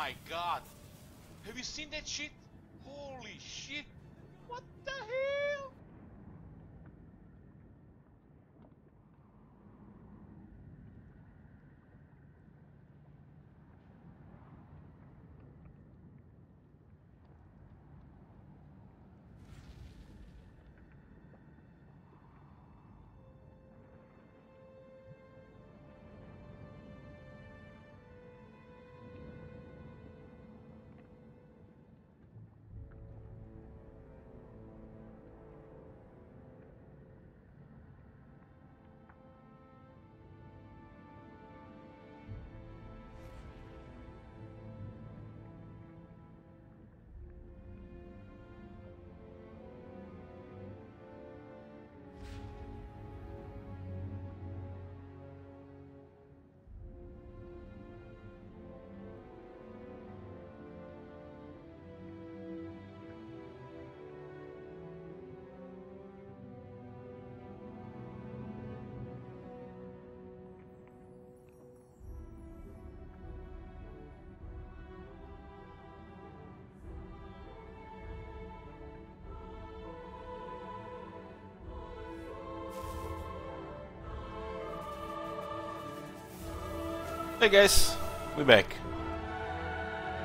my god! Have you seen that shit? Holy shit! What the hell? Hey guys, we're back.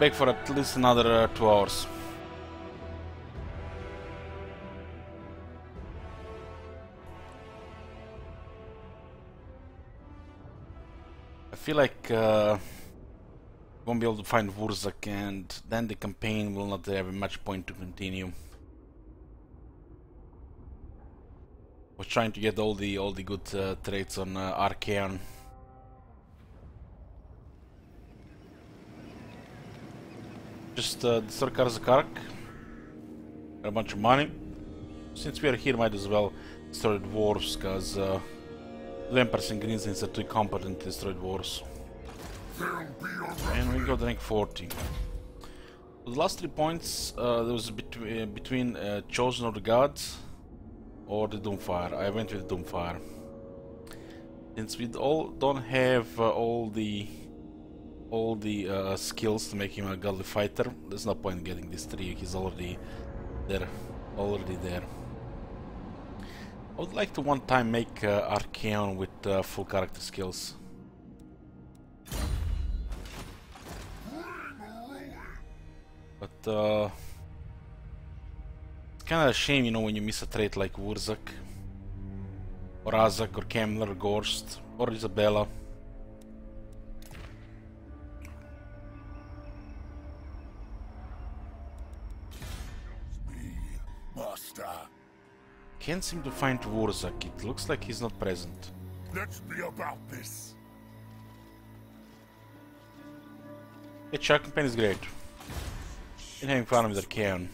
Back for at least another 2 hours. I feel like won't be able to find Wurzak, and then the campaign will not have much point to continue. Was trying to get all the good traits on Archaon. Just destroy Karzakarak, a bunch of money. Since we are here, might as well destroy dwarves, cause the Emperors and Greenskins are too competent to destroy dwarves. And we got rank 40. For the last 3 points, there was between Chosen of the Gods or the Doomfire. I went with Doomfire. Since we all don't have all the skills to make him a godly fighter, there's no point in getting this 3. He's already there. I would like to one time make Archaon with full character skills. But it's kinda a shame, you know, when you miss a trait like Wurzak, or Azak, or Kemler, or Gorst, or Isabella. Can't seem to find Wurzak. It looks like he's not present. Let's be about this. Yeah, Chuck campaign is great. Been having fun with Archaon.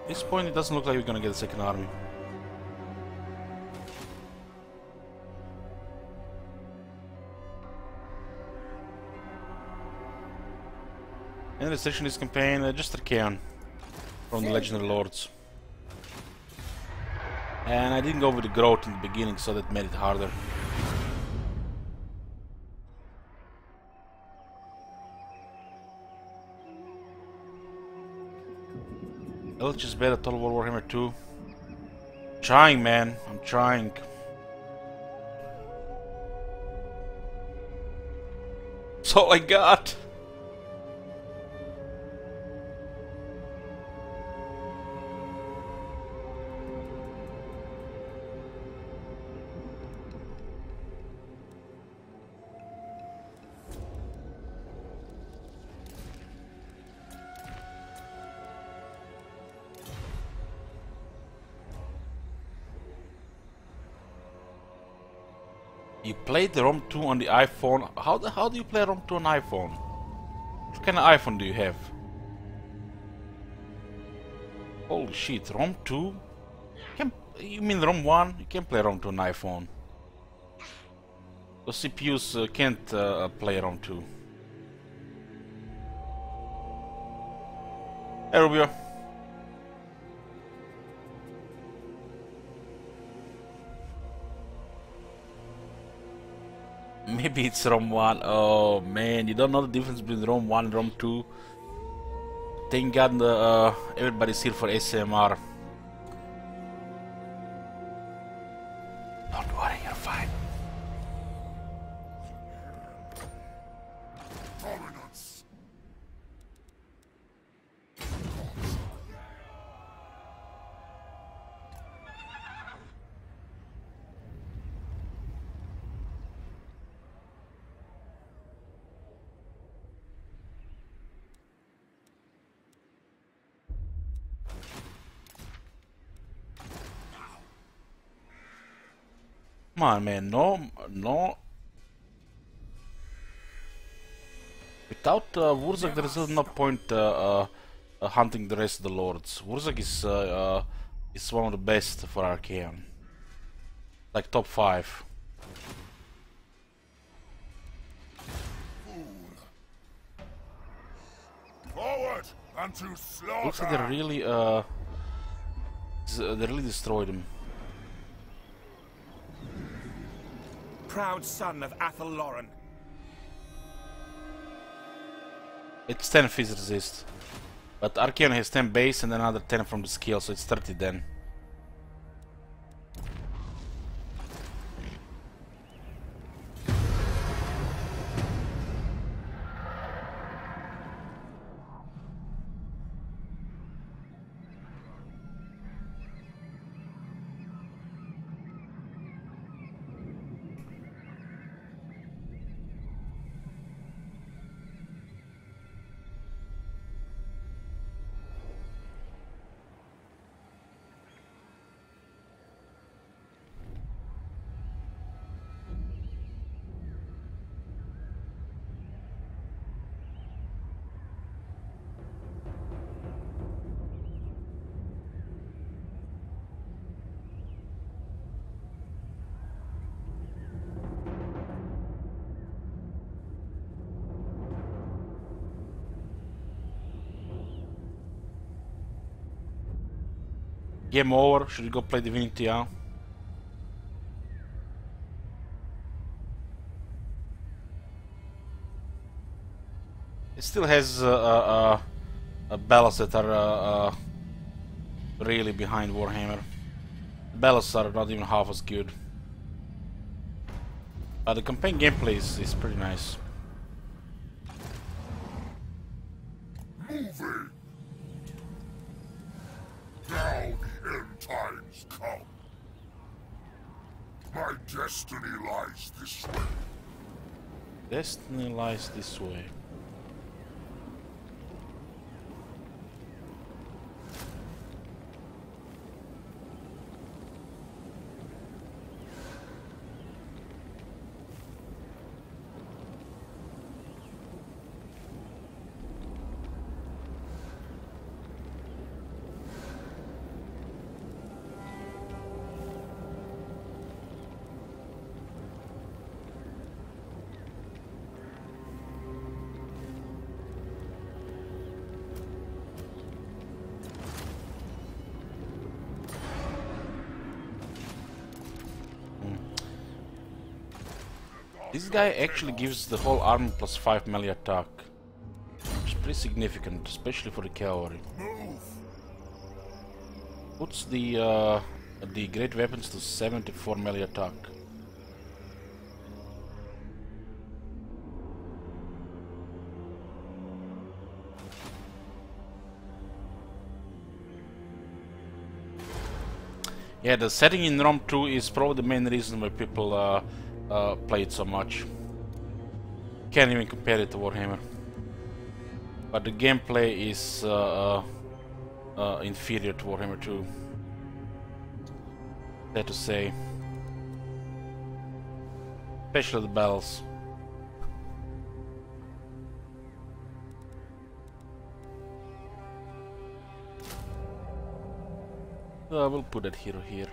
At this point, it doesn't look like we're gonna get a second army. And restriction this campaign, just Archaon from the Legendary Lords. And I didn't go with the growth in the beginning, so that made it harder. Elch is better, Total War Warhammer 2. Trying, man, I'm trying. That's all I got. You played the ROM 2 on the iPhone. How do you play ROM 2 on iPhone? What kind of iPhone do you have? Holy shit, ROM 2? You mean ROM 1? You can't play ROM 2 on iPhone. Those CPUs can't play ROM 2. Hey Rubio. Maybe it's ROM 1. Oh man, you don't know the difference between ROM 1 and ROM 2. Thank God everybody's here for ASMR. Don't worry, you're fine. Dominance. Come on, man. No. Without Wurzag, there is no point hunting the rest of the lords. Wurzag is one of the best for Archaeon. Like top 5. Forward and to slaughter. Looks like they really destroyed him. Proud son of Athel Loren. It's 10 phys resist. But Archaeon has 10 base and another 10 from the skill, so it's 30 then. Game over. Should we go play Divinity now? It still has battles that are really behind Warhammer. Battles are not even half as good. The campaign gameplay is pretty nice. Moving. Now the end times come. My destiny lies this way. Destiny lies this way. This guy actually gives the whole army plus 5 melee attack. Which is pretty significant, especially for the cavalry. Move. Puts the great weapons to 74 melee attack. Yeah, the setting in ROM 2 is probably the main reason why people play it so much. Can't even compare it to Warhammer. But the gameplay is inferior to Warhammer 2. Sad to say. Especially the battles. We'll put that hero here.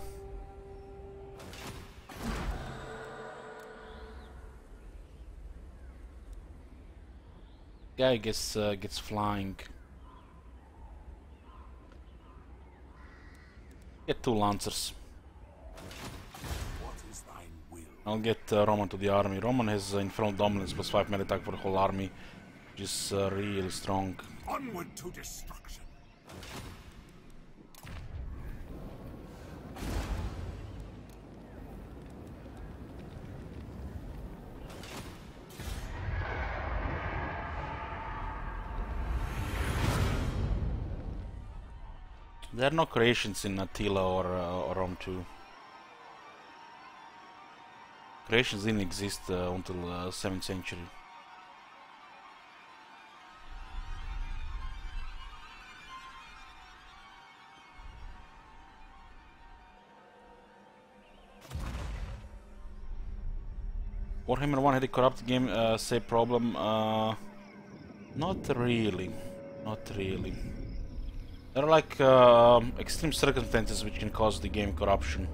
Guy gets flying. Get 2 lancers. What is thine will? I'll get Roman to the army. Roman has Infernal Dominance plus 5 melee attack for the whole army, which is really strong. Onward to destruction. There are no creations in Attila or Rome 2. Creations didn't exist until 7th century. Warhammer 1 had a corrupt game save problem. Not really. Not really. There are like extreme circumstances which can cause the game corruption.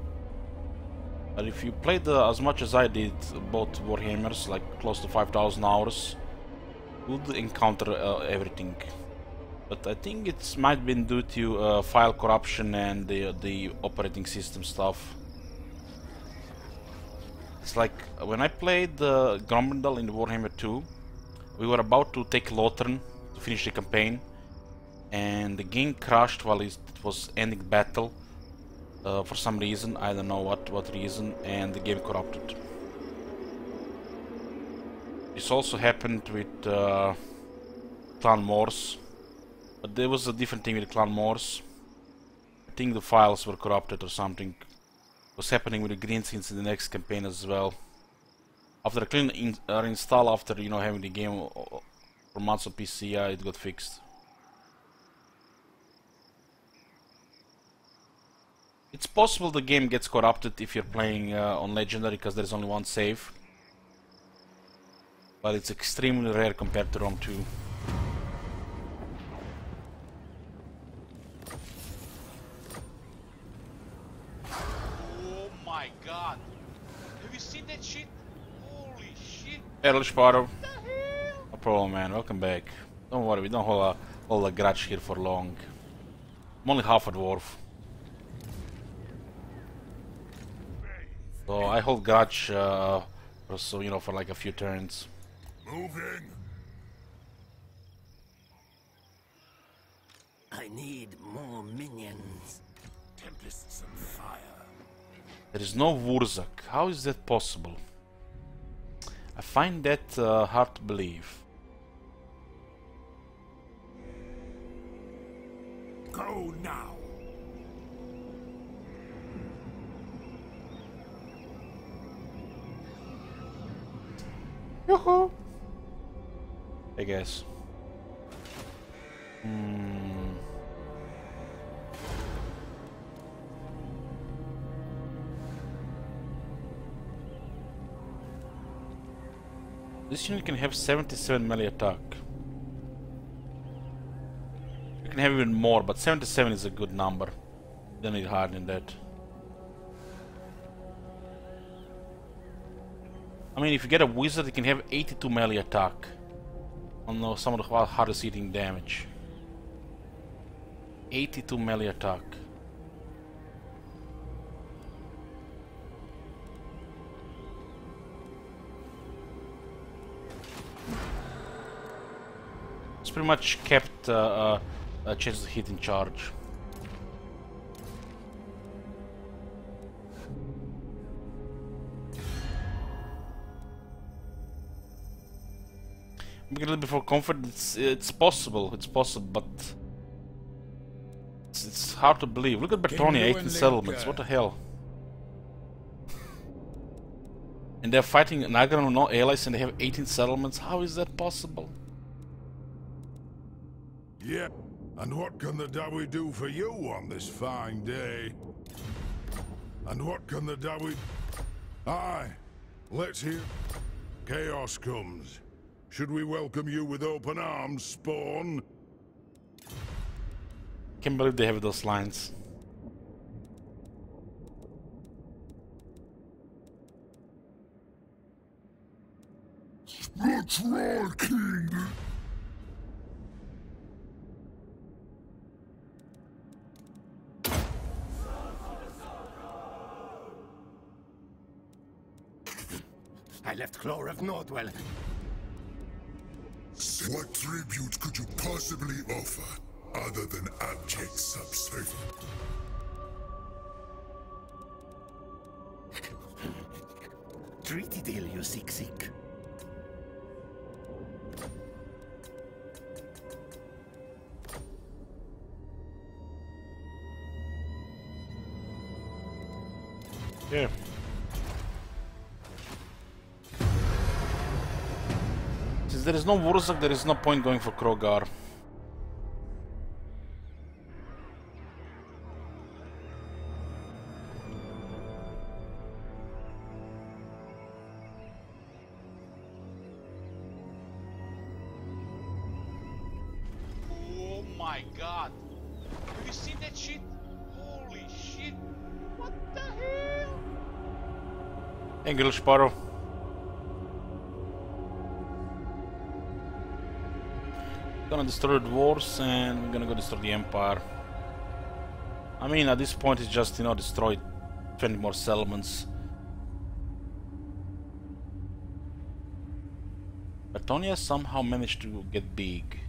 But if you played as much as I did, both Warhammers, like close to 5,000 hours, you would encounter everything. But I think it might have been due to file corruption and the operating system stuff. It's like when I played Grombrindal in Warhammer 2, we were about to take Lothern to finish the campaign, and the game crashed while it was ending battle for some reason. I don't know what reason, and the game corrupted. This also happened with Clan Morse, but there was a different thing with Clan Morse. I think the files were corrupted or something. Was happening with the green skins in the next campaign as well. After a clean install, after having the game for months on PC, it got fixed. It's possible the game gets corrupted if you're playing on Legendary, because there's only one save. But it's extremely rare compared to Rome 2. Oh my god! Have you seen that shit? Holy shit! Errol Sparrow. No problem, man. Welcome back. Don't worry, we don't hold a grudge here for long. I'm only half a dwarf. So I hold grudge for like a few turns. Moving. I need more minions. Tempests and fire. There is no Wurzak. How is that possible? I find that hard to believe. Go now. Yoo-hoo! I guess. This unit can have 77 melee attack. You can have even more, but 77 is a good number. You don't need higher than that. I mean, if you get a wizard, you can have 82 melee attack on some of the hardest hitting damage. 82 melee attack. It's pretty much kept chances of hit in charge. I'm a little bit more confident. It's possible, but it's hard to believe. Look at Bertonia, 18 settlements. What the hell? And they're fighting Nagran with no allies, and they have 18 settlements. How is that possible? Yep. And what can the Dawi do for you on this fine day? And what can the Dawi... Aye. Let's hear... Chaos comes. Should we welcome you with open arms, Spawn? Can't believe they have those lines. The Troll King! I left Clore of Nordwell. What tribute could you possibly offer, other than abject subservience? Treaty deal, you sick. Yeah. Since there is no Wurzuk, there is no point going for Krogar. Oh my god. Have you seen that shit? Holy shit. What the hell? English Sparrow. Gonna destroy the dwarves and we're gonna go destroy the Empire. I mean, at this point it's just, you know, destroy 20 more settlements. Batonia somehow managed to get big.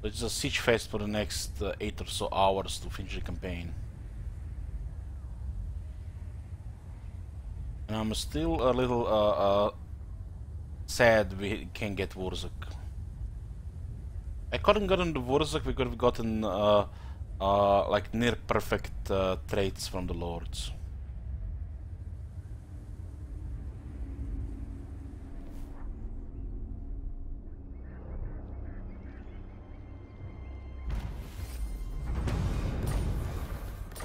So it's a siege fest for the next 8 or so hours to finish the campaign. And I'm still a little sad we can't get Wurzuk. I couldn't gotten the Wurzuk, we could have gotten like near perfect traits from the lords.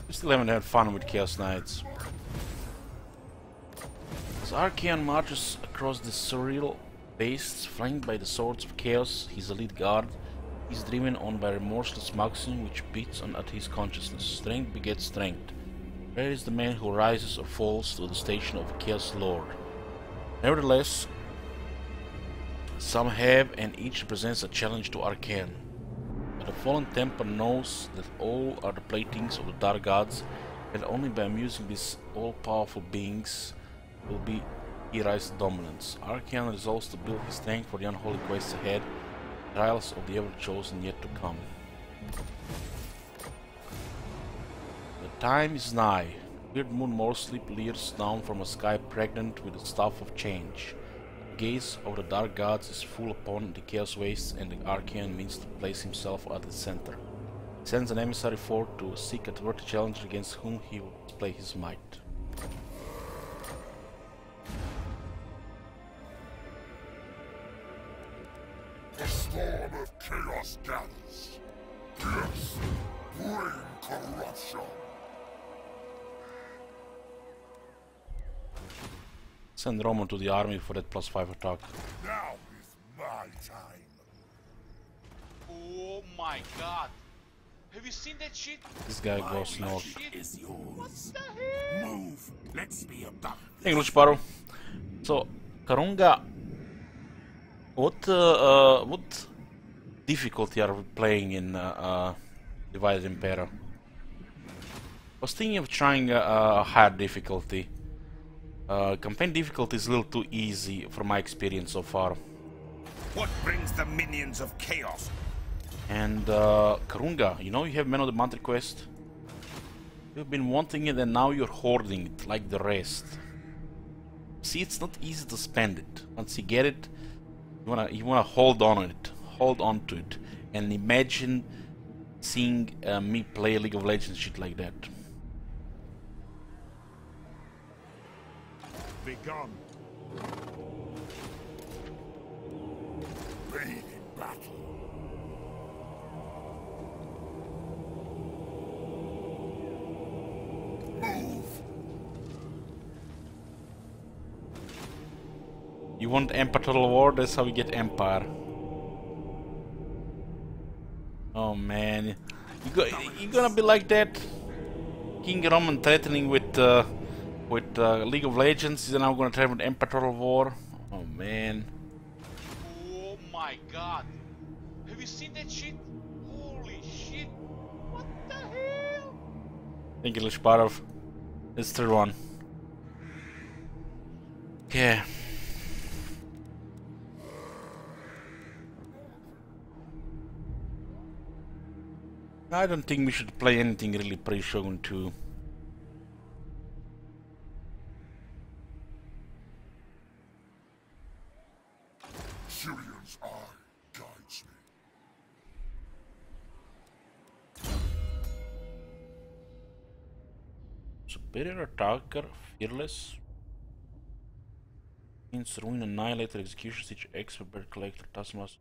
We still haven't had fun with Chaos Knights. As Archaon marches across the surreal wastes, flanked by the swords of Chaos, his elite guard, is driven on by remorseless maxim which beats on at his consciousness. Strength begets strength. Rare is the man who rises or falls to the station of a Chaos Lord. Nevertheless, some have, and each presents a challenge to Archaon. But the fallen Templar knows that all are the playthings of the Dark Gods, and only by amusing these all-powerful beings will he rise to dominance. Archaon resolves to build his strength for the unholy quests ahead, trials of the ever-chosen yet to come. The time is nigh. Weird Moon Morsleep leers down from a sky pregnant with the staff of change. The gaze of the Dark Gods is full upon the Chaos Wastes, and the Archaon means to place himself at the center. He sends an emissary forth to seek a worthy challenger against whom he will display his might. The storm of chaos gathers. Yes, bring corruption. Send Roman to the army for that +5 attack. Now is my time. Oh my god. Have you seen that shit? This guy goes north. Shit. Is yours. What the hell? Move. Let's be about. English Sparrow. So, Karunga, what difficulty are we playing in Divided Empire? I was thinking of trying a higher difficulty. Campaign difficulty is a little too easy for my experience so far. What brings the minions of chaos? And Karunga, you know you have Men of the Month request? You've been wanting it and now you're hoarding it like the rest. See, it's not easy to spend it. Once you get it, you wanna hold on to it, and imagine seeing me play League of Legends shit like that. Begone. Reign in battle. Move. You want Empire Total War? That's how we get Empire. Oh man, you gonna be like that? King Roman threatening with League of Legends, is now gonna try with Empire Total War? Oh man. Oh my god. Have you seen that shit? Holy shit. What the hell? English Sparrow. It's 3-1. Okay. I don't think we should play anything really pre-Shogun 2. Syrian's eye guides me. Superior attacker, fearless. Means ruin, annihilator, execution, siege, expert, bird collector, taskmaster.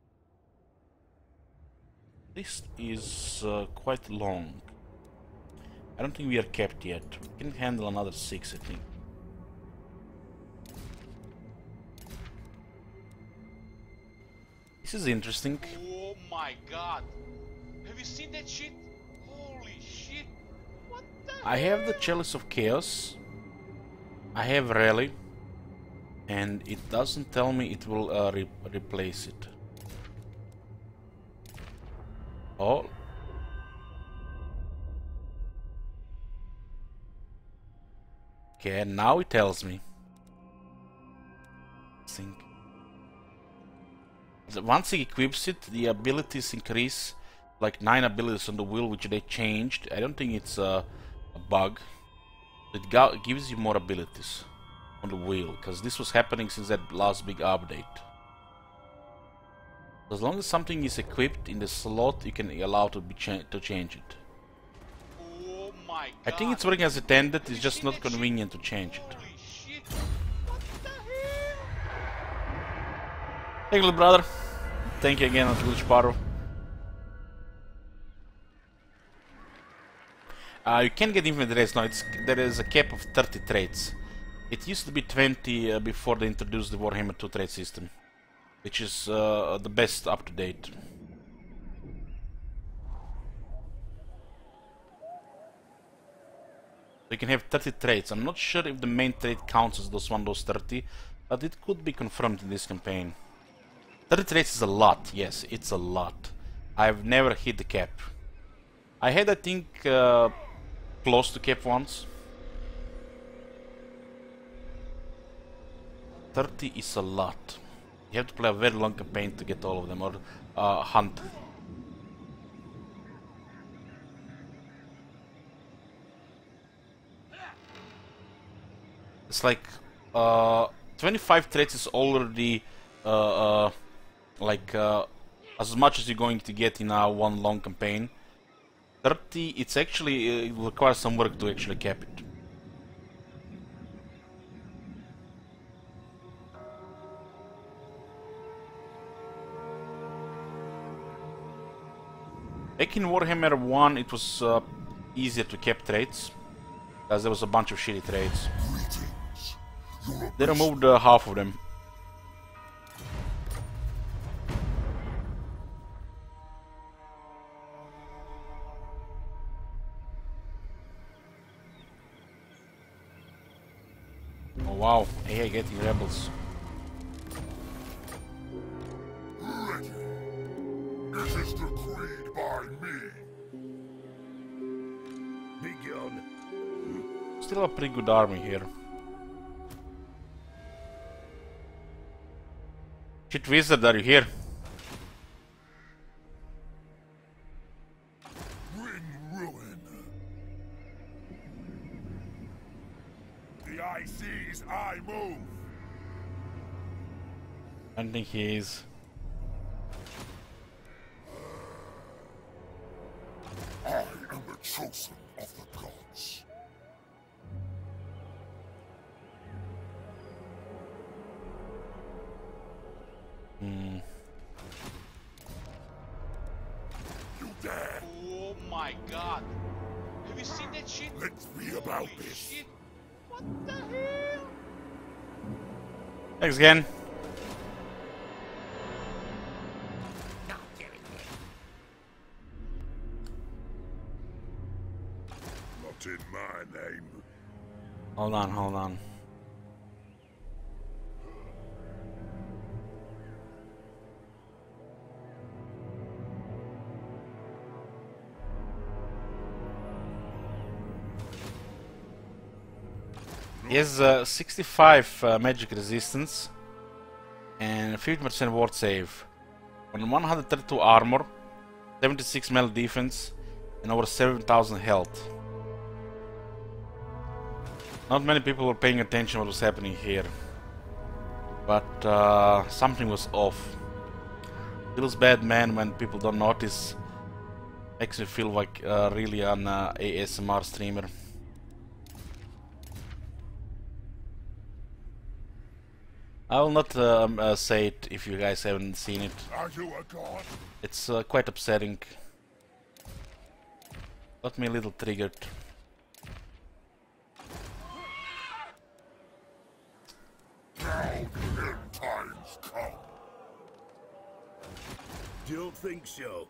This is quite long. I don't think we are capped yet. We can handle another 6, I think. This is interesting. Oh my god. Have you seen that shit? Holy shit. What the I have the Chalice of Chaos. I have Rally. And it doesn't tell me it will replace it. Oh. Okay, now it tells me. Think. Once he equips it, the abilities increase like 9 abilities on the wheel, which they changed. I don't think it's a bug. It gives you more abilities on the wheel, because this was happening since that last big update. As long as something is equipped in the slot, you can allow to change it. Oh my god. I think it's working as intended, it's just not convenient to change it. Holy shit. What the hell? Thank you, little brother. Thank you again, Glitch Paro. You can get infinite traits now. There is a cap of 30 traits. It used to be 20 before they introduced the Warhammer 2 trait system, which is the best up to date. You can have 30 traits. I'm not sure if the main trait counts as those 30, but it could be confirmed in this campaign. 30 traits is a lot, yes, it's a lot. I've never hit the cap. I had, I think, close to cap once. 30 is a lot. You have to play a very long campaign to get all of them, or hunt. It's like 25 traits is already like as much as you're going to get in one long campaign. 30, it's actually it requires some work to actually cap it. Back in Warhammer 1, it was easier to cap traits, because there was a bunch of shitty traits. They removed half of them. Oh wow, AI getting rebels. Ready. It is decreed by me. Begone. Still a pretty good army here. Shit wizard, are you here? Bring ruin. The eye sees, I move. I don't think he is. I am the chosen of the gods. Hmm. You dare? Oh my god. Have you seen that shit? Let's be about Holy this. shit. What the hell? Thanks again. Not in my name. Hold on, hold on. He has 65 magic resistance and 50% ward save. On 132 armor, 76 melee defense, and over 7,000 health. Not many people were paying attention what was happening here. But something was off. Feels bad, man, when people don't notice. Makes me feel like really an ASMR streamer. I will not say it if you guys haven't seen it. Are you a god? It's quite upsetting. Got me a little triggered. Now the end times come. Don't think so.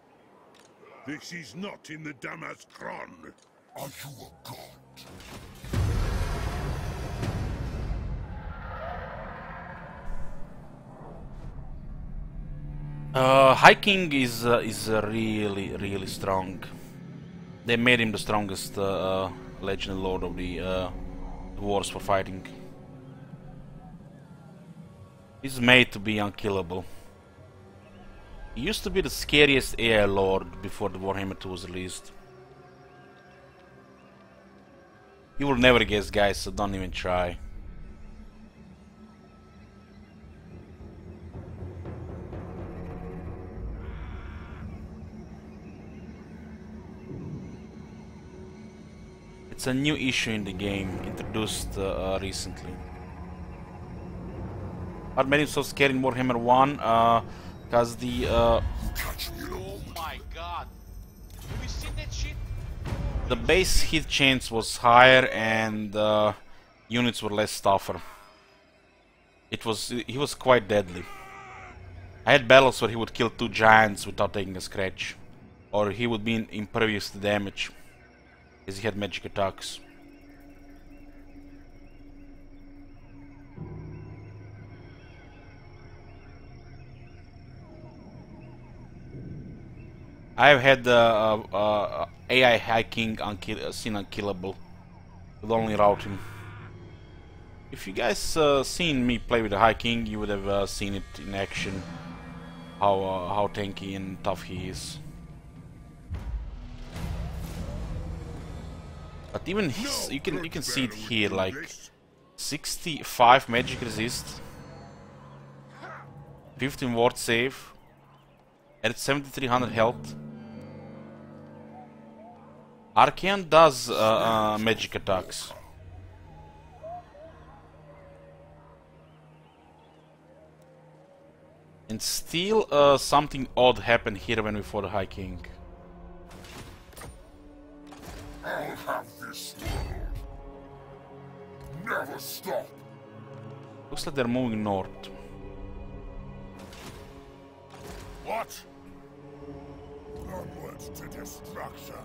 This is not in the Damaskron. Are you a god? High King is really strong. They made him the strongest legendary lord of the wars for fighting. He's made to be unkillable. He used to be the scariest AI lord before the Warhammer 2 was released. You will never guess, guys, so don't even try. It's a new issue in the game, introduced recently. What made it so scary in Warhammer 1? Because the... Oh my god. Have you seen that shit? The base hit chance was higher and units were less tougher. He was quite deadly. I had battles where he would kill 2 giants without taking a scratch. Or he would be impervious to damage. Because he had magic attacks. I've had AI High King seen unkillable with only routing. If you guys seen me play with the High King, you would have seen it in action. How tanky and tough he is. But even his, you can see it here, like 65 magic resist, 15 ward save, at 7300 health. Archaean does magic attacks. And still something odd happened here when we fought the High King. I'll have this world. Never stop. Looks like they're moving north. What? Onwards to destruction.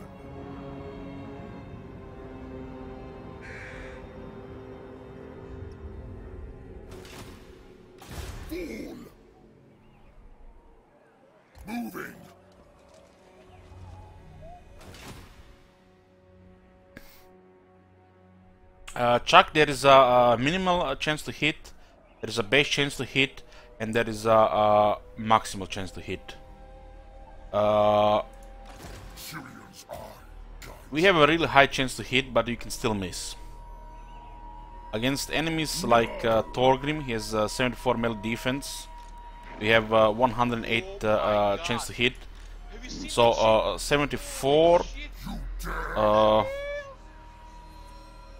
Fool! Moving! Chuck, there is a minimal chance to hit, there is a base chance to hit, and there is a maximal chance to hit. We have a really high chance to hit, but you can still miss. Against enemies like Thorgrim, he has 74 melee defense. We have 108 chance to hit. So 74.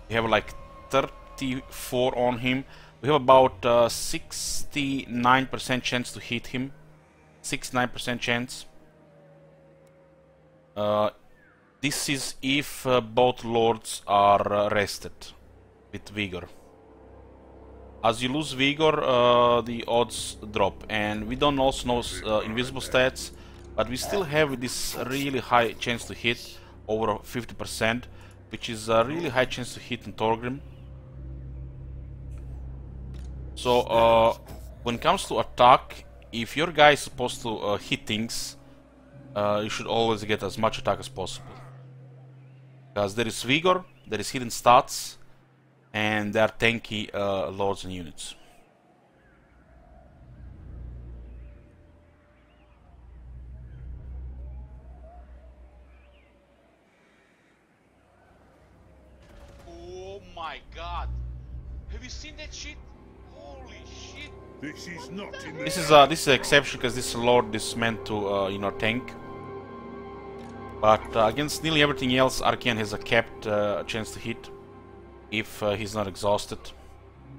We have like 34 on him. We have about 69% chance to hit him. 69% chance. This is if both lords are rested with vigor. As you lose vigor, the odds drop, and we don't also know invisible stats, but we still have this really high chance to hit, over 50%, which is a really high chance to hit in Thorgrim. So when it comes to attack, if your guy is supposed to hit things, you should always get as much attack as possible. Because there is vigor, there is hidden stats, and they are tanky lords and units. Oh my god. Have you seen that shit? Holy shit. This is not in the... This is an exception because this lord is meant to you know, tank. But against nearly everything else, Archaon has a capped chance to hit if he's not exhausted.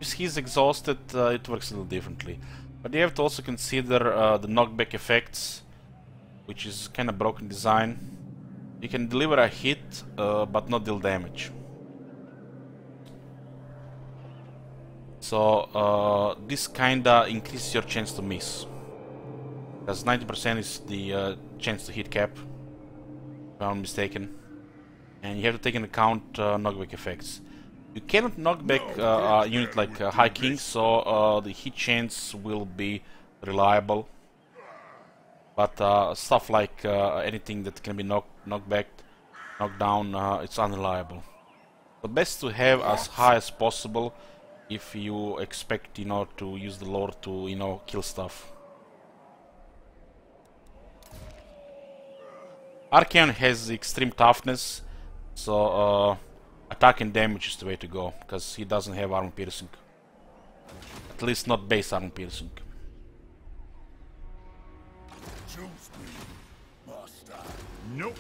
If he's exhausted, it works a little differently. But you have to also consider the knockback effects, which is kind of broken design. You can deliver a hit, but not deal damage. So this kinda increases your chance to miss, because 90% is the chance to hit cap, if I'm not mistaken, and you have to take into account knockback effects. You cannot knock back a unit like High King, so the hit chance will be reliable. But stuff like anything that can be knocked back, knocked down, it's unreliable. So best to have as high as possible if you expect, you know, to use the lord to, you know, kill stuff. Archaon has extreme toughness, so attack and damage is the way to go, because he doesn't have armor piercing. At least not base armor piercing. Choose me, master. Nope.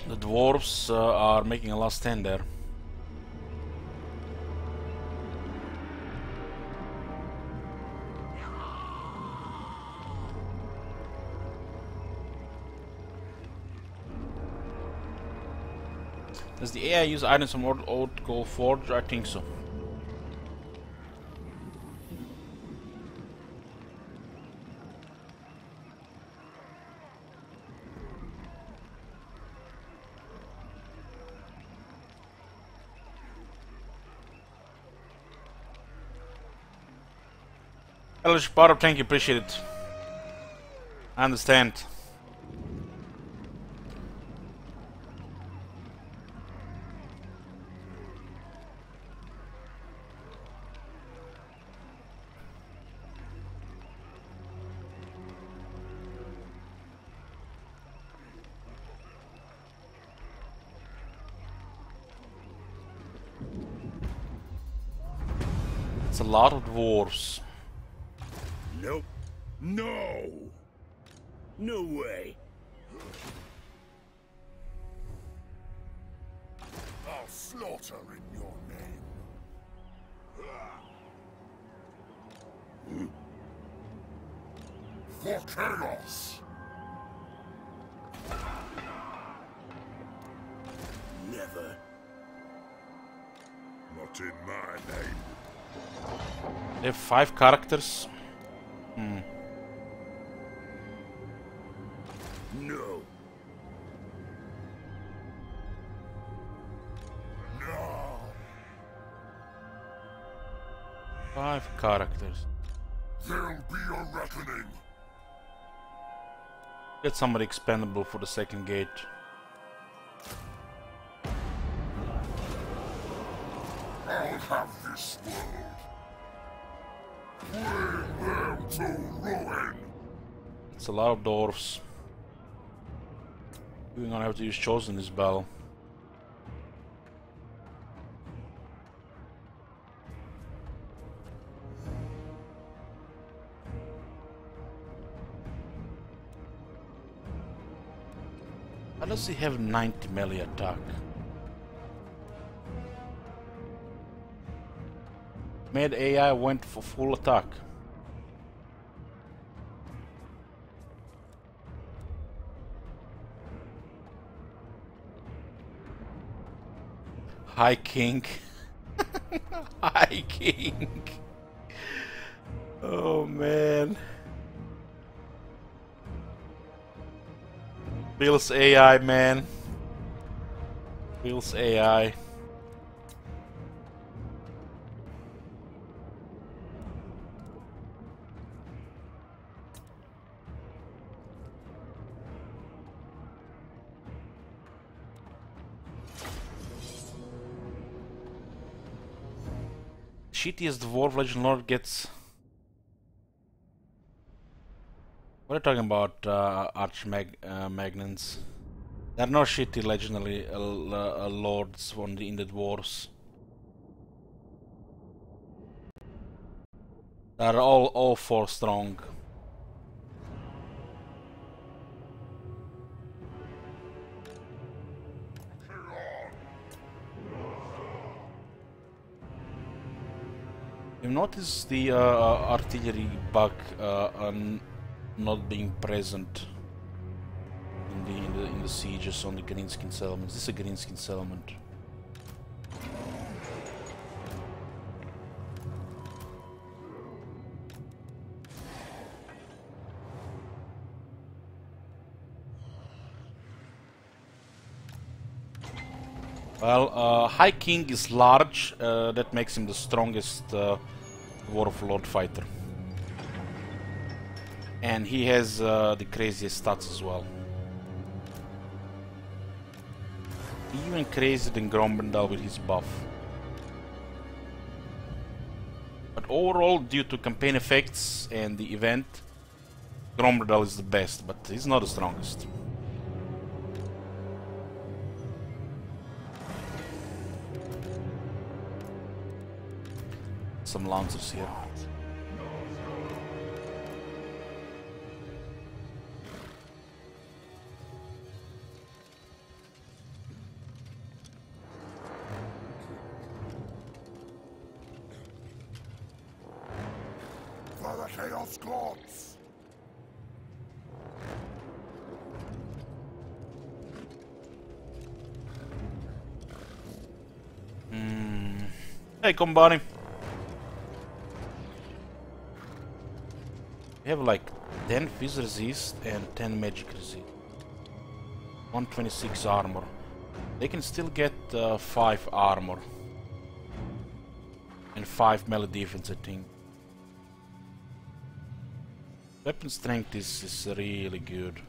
The dwarves are making a last stand there. Does the AI use items from Old Gold Forge? I think so. Hellish Power, thank you, appreciate it. I understand. It's a lot of dwarves. Nope. No! No way. I'll slaughter in your name. For chaos! Never. Not in my name. They have 5 characters. No. No! 5 characters. There'll be a reckoning. Get somebody expendable for the second gate. I'll have this world. Bring them to ruin. It's a lot of dwarves. We're gonna have to use Chosen this battle. How does he have 90 melee attack? Mad AI went for full attack. High King. High King. Oh man. Bill's AI, man. Bill's AI. Shittiest dwarf legend lord gets. What are you talking about, Magnans? There are no shitty legendary lords in the dwarves. They are all 4 strong. You notice the artillery bug not being present in the sieges on the Greenskin settlements. This is a Greenskin settlement. Well, High King is large, that makes him the strongest Dwarf Lord fighter. And he has the craziest stats as well. Even crazier than Grombendal with his buff. But overall, due to campaign effects and the event, Grombendal is the best, but he's not the strongest. Some lancers here. For the Chaos Gods! Hey, Combani. We have like 10 Fizz resist and 10 magic resist. 126 armor. They can still get 5 armor. And 5 melee defense, I think. Weapon strength is really good.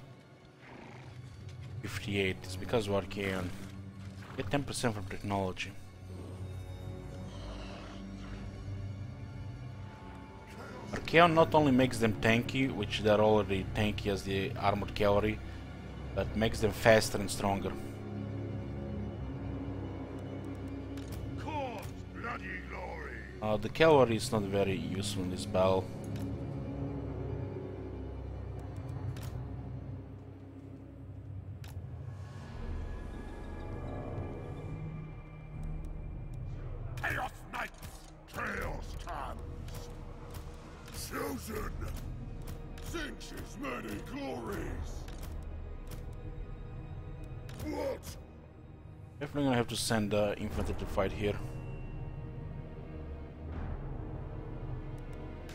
58, it's because of Archaeon. Get 10% from technology. Archaeon not only makes them tanky, which they're already tanky as the armored cavalry, but makes them faster and stronger. Bloody glory! The cavalry is not very useful in this battle. Chaos Knights! Chaos Tans! Chosen! Zinch's many glories! What? Definitely gonna have to send infantry to fight here.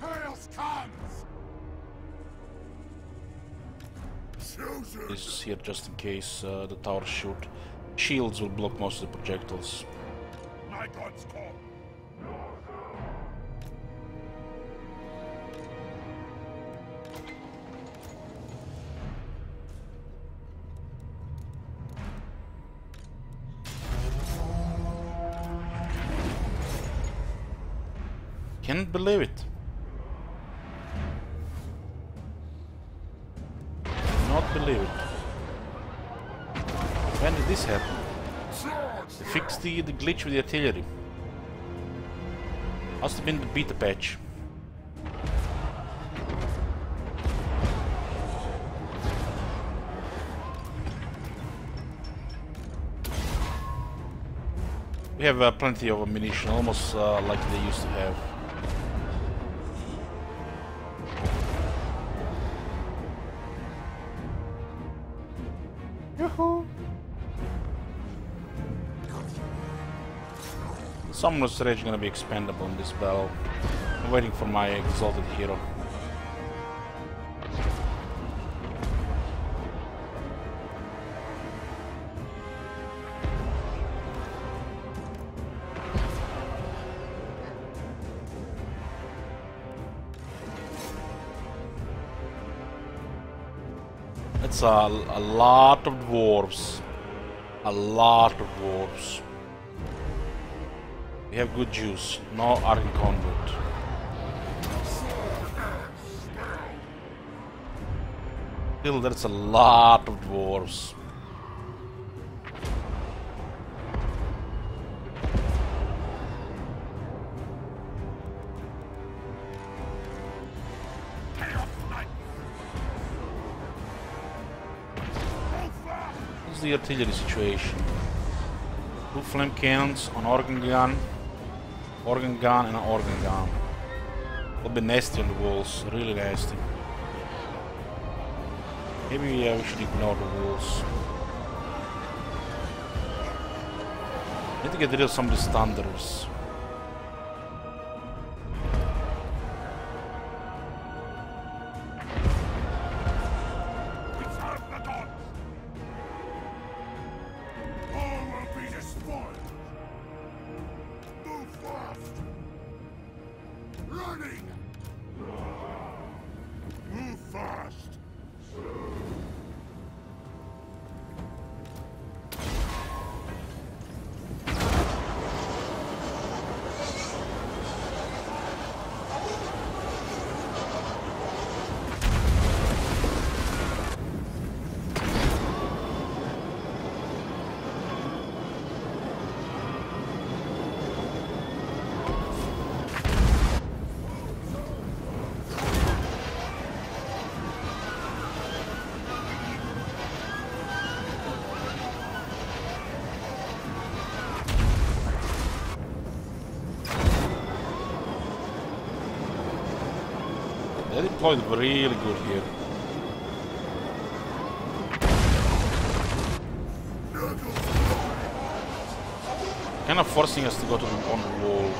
Chaos Tans! Chosen! This is here just in case the towers shoot. Shields will block most of the projectiles. My gods call! Can't believe it. Cannot believe it. When did this happen? They fixed the glitch with the artillery. Must have been the beta patch. We have plenty of ammunition, almost like they used to have. Summoner's Rage gonna be expendable in this battle. I'm waiting for my exalted hero. It's a lot of dwarves. A lot of dwarves. We have good juice. No Argon Conduit. Still, there's a lot of dwarves. This is the artillery situation. 2 flame cannons, an organ gun, and an organ gun. It'll be nasty on the walls, really nasty. Maybe we should ignore the walls. Need to get rid of some of these thunders. They deployed really good here. Kind of forcing us to go to the on the wall.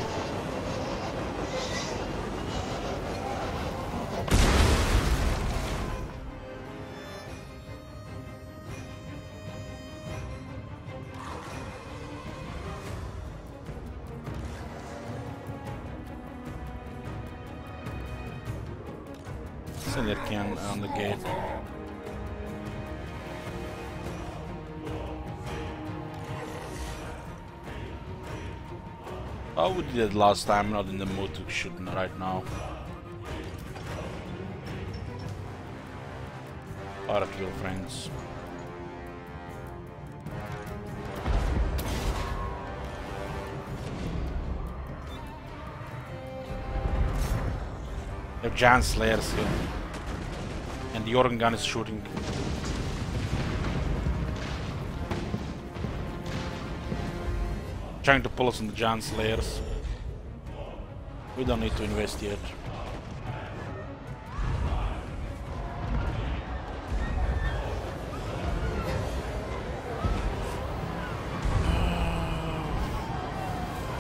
Cinder can on the gate. Oh, we did it last time, not in the mood to shoot right now. Fire at your friends. We have giant slayers here. And the organ gun is shooting. Trying to pull us in the giant slayers. We don't need to invest yet.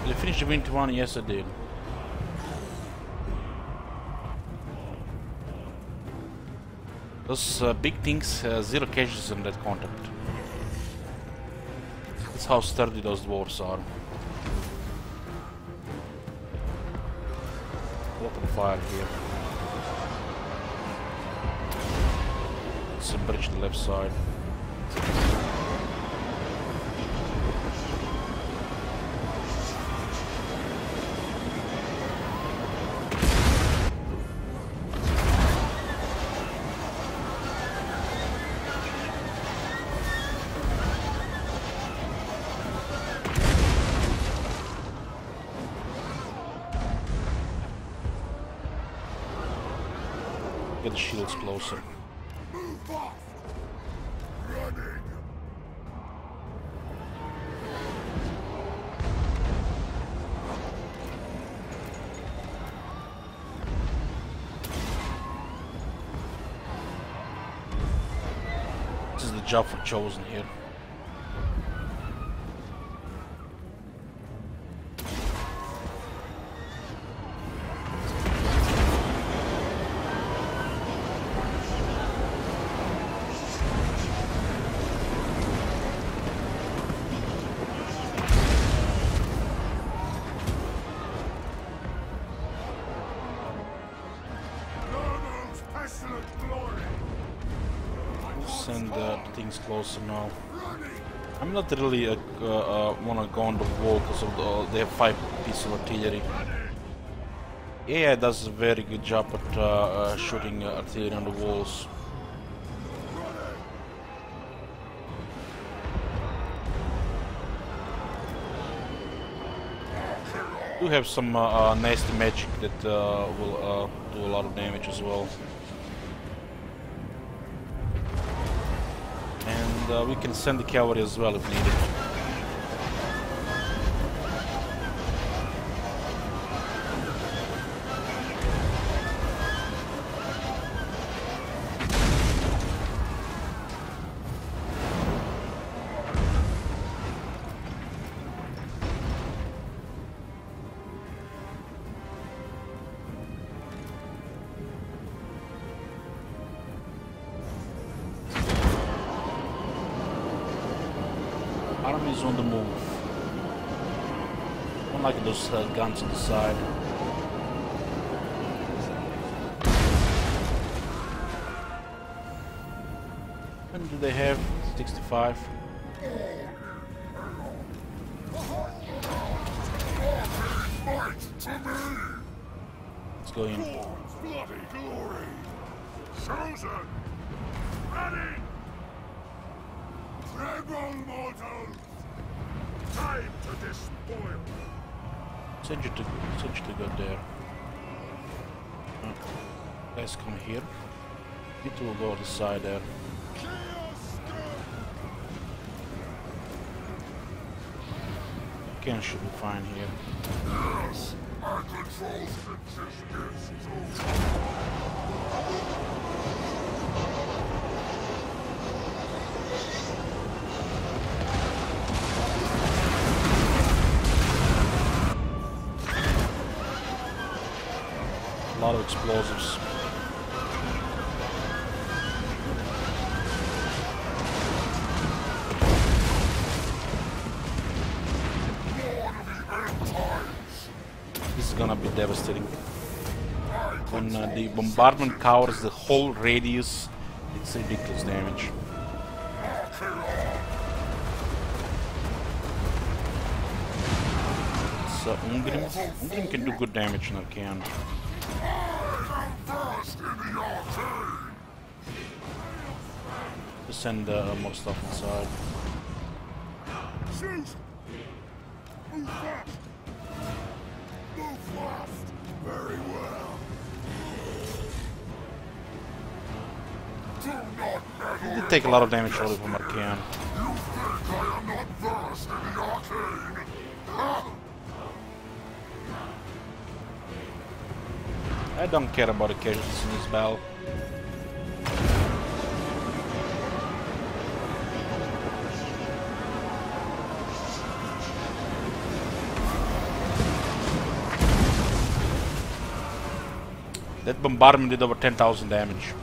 Did I finish the 21? Yes, I did. Those big things, 0 caches in that contact. That's how sturdy those dwarves are. Open fire here. Some bridge to the left side. Get the shields closer. Move off! Running! This is the job for Chosen here. send things closer now. I'm not really wanna go on the wall because of they have 5 pieces of artillery. AI does a very good job at shooting artillery on the walls. Do have some nasty magic that will do a lot of damage as well. And we can send the cavalry as well if needed. Army's on the move. I don't like those guns on the side. And do they have 65? Let's go in. Bloody glory! Chosen! Ready! Tremble, mortals! Time to despoil! Send you to go there. Guys, come here. You two will go on the side there. Ken should be fine here. Yes, I control existence. A lot of explosives. This is gonna be devastating. When the bombardment covers the whole radius, it's ridiculous damage. So Ungrim can do good damage in Archaean. Just send more stuff inside. Shoot! Move fast! Move fast! Very well. Do not meddle. Did take a lot of damage already from Archaean. You think I am not versed in the arcane? Huh? I don't care about the casualties in this battle. That bombardment did over 10,000 damage.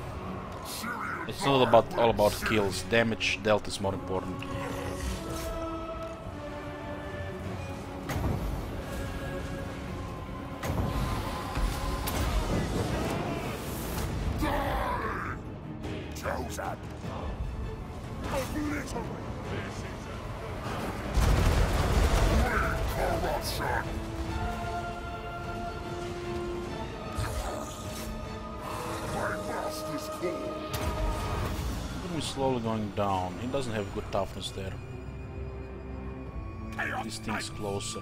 It's not all about kills. Damage dealt is more important. Chosen! Obliterate! Corruption! My master's call! He's slowly going down. He doesn't have good toughness there. This thing's closer.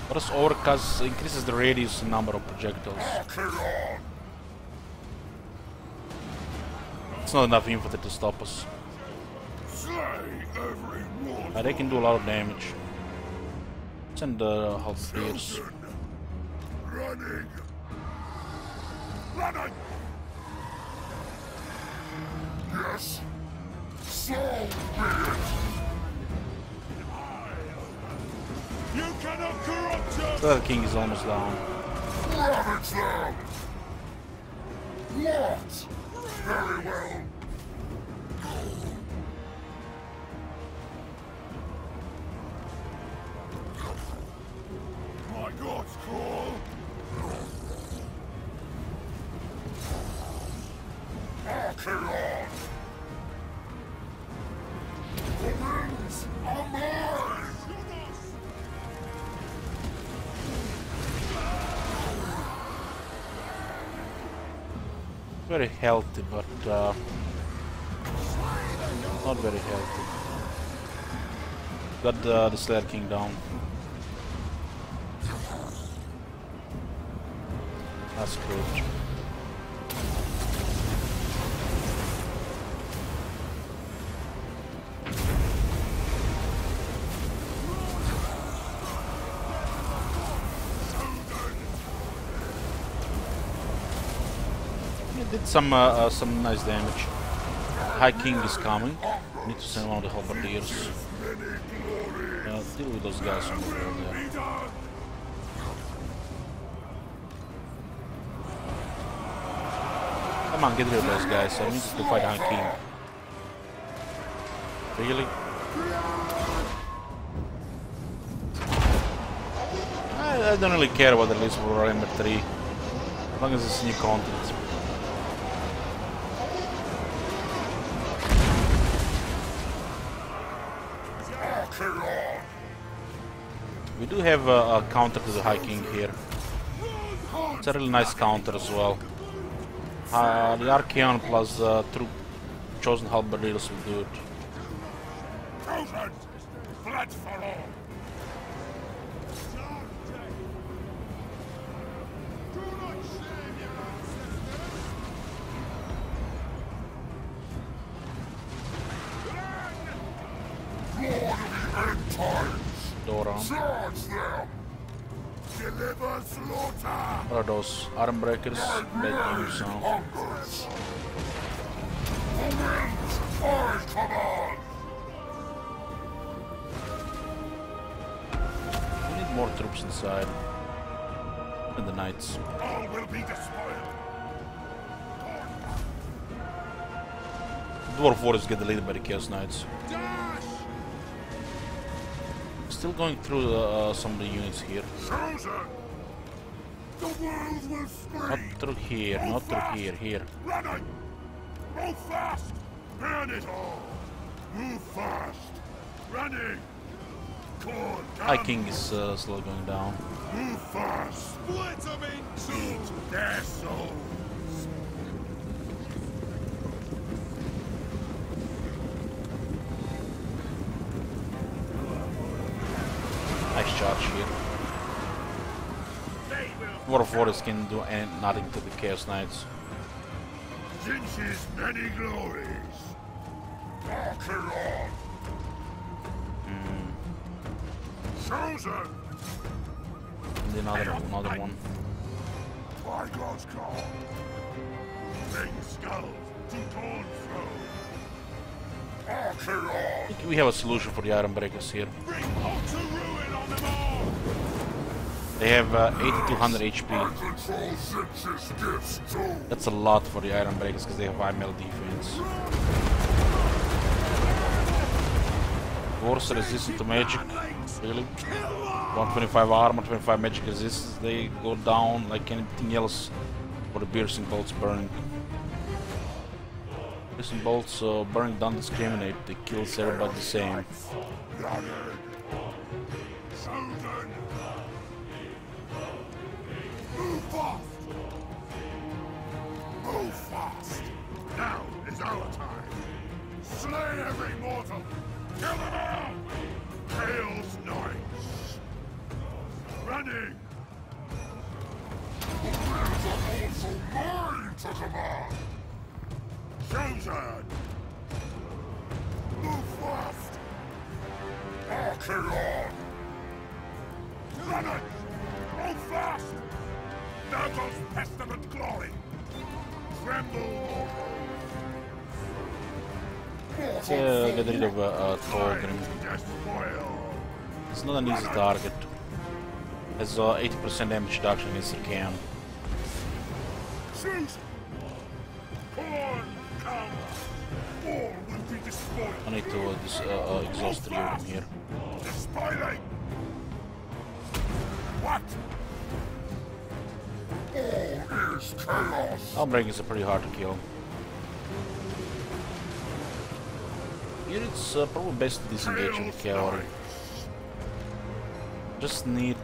Whereas Orcas increases the radius and number of projectiles. It's not enough infantry to stop us. But they can do a lot of damage. Send the halberdiers. Running! Running! Yes! So be it! You cannot corrupt us! The king is almost down. Ravage them! What? Very well. Acheron! The winds are mine! Very healthy, but not very healthy. Got the Slayer King down. That's good. It did some nice damage. High King is coming. Need to send one of the halberdiers. Deal with those guys on the road there. Come on, get rid of those guys. I need to fight High King. Really? I don't really care what it is for Warhammer 3. As long as it's new content. We do have a counter to the High King here. It's a really nice counter as well. The Archaeon plus troop chosen halberdiers will do it. Blood for all! Doran. Charge them! Deliver slaughter! What are those? Arm breakers? Bad news now. Hungers! The winds I command! We need more troops inside. And the knights. All will be despoiled! Dwarf Warriors get deleted by the Chaos Knights. Dash! Still going through some of the units here. Chosen! The world will scream! Not through here, not through here, here. Running! Move fast! Burn it all! Move fast! Running! Corn, High King is slowly going down. Move fast! Split them in two! Eat their souls! Nice charge here. Dwarf Warriors can do nothing to the Chaos Knights. Since's many glories! Acheron! Chosen! And another one. By God's call! Ring skulls to Dawn Throne! Acheron! I think we have a solution for the Iron Breakers here. Bring utter ruin on them all! They have 8200 HP. I control Since's gifts too! That's a lot for the Iron Breakers because they have high melee defense. Dwarves resistant to magic. Really? 125 armor, 25 magic resistance. They go down like anything else for the piercing bolts burning. Piercing bolts burning don't discriminate. They kills everybody the same. Chosen! Move fast! Move fast! Now is our time! Slay every mortal! Kill them all! Chaos Knights! Running! The winds are also mine to command! Chosen! Move fast! Acheron! Running! Move fast! There goes pestilent glory! Tremble, Let's get rid of Thorgrim. despoil! It's not an easy target. Has 80% damage reduction against Archaeon. Choose! Corn come! All will be despoiled! I need to exhaust 3 of them here. Despoiling! What? All is chaos! Outbreak is pretty hard to kill. Here it's probably best to disengage with the cavalry. Just need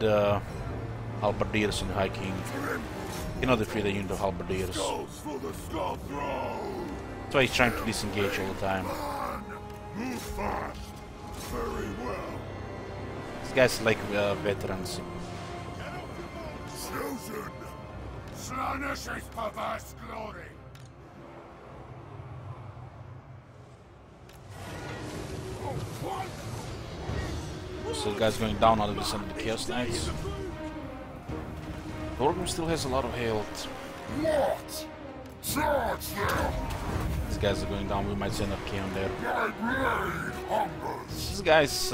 halberdiers in High King. You cannot defeat a unit of halberdiers. That's why he's trying to disengage all the time. Move fast. Very well. These guys are like veterans. Chosen. Slaanesh is perverse glory. So the guy's going down out of the center of the Chaos Knights. Thorgrim still has a lot of health. What? Charge them! These guys are going down, we might send a Chaos there. My blade hungers. These guys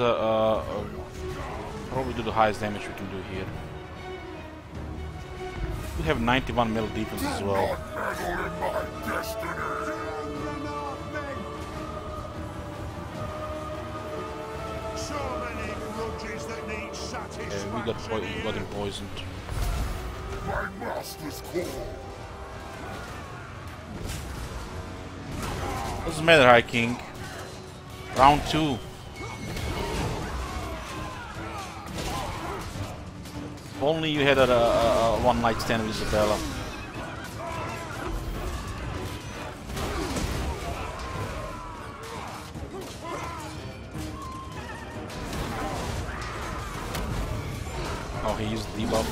probably do the highest damage we can do here. We have 91 melee defense as well. Not meddle in my destiny. So many grudges that need satisfaction. We got him poisoned. My master's call. Doesn't matter, High King. Round 2. If only you had a one night stand with Isabella. Oh, he used debuff.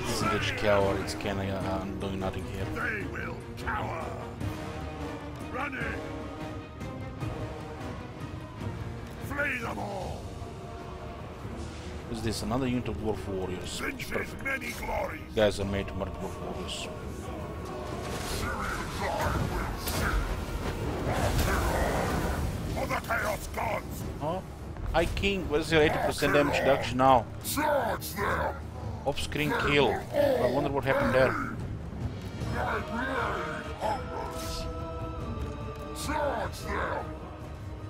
Disengage coward, it's kinda doing nothing here. They will cower. Running. Flee them all. Is this another unit of dwarf warriors? Lynch's Perfect. many glories. You guys are made to murder dwarf warriors. For the Chaos Gods. Oh, High King, where's your 80% damage reduction now? Charge them. Off-screen kill. I wonder what happened there. My blade hungers. Charge them.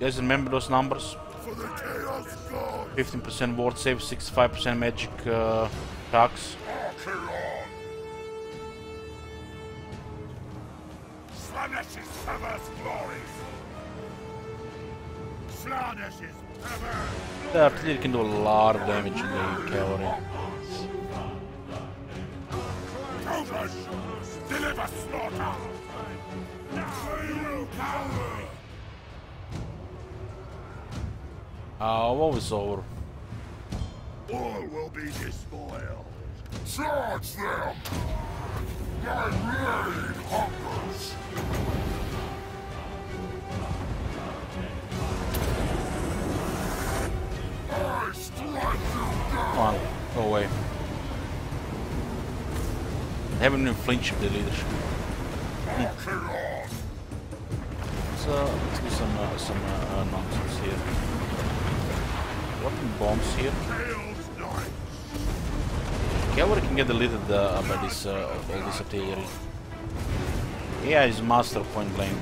You guys remember those numbers? For the Chaos Gods. 15% ward save, 65% magic attacks. Acheron. Slaanesh's perverse glories. Slaanesh's perverse. The artillery can do a lot of damage in the cavalry. Cobras, deliver slaughter. They will cower. What was over? All will be despoiled. Charge them. My blade hungers. I strike you down. Come on, go away. They haven't even flinched with the leadership. Acheron. Let's do some nonsense here. What bombs here? Chaos Knight. Cavalry can get deleted by this all this artillery. AI is master of point blank.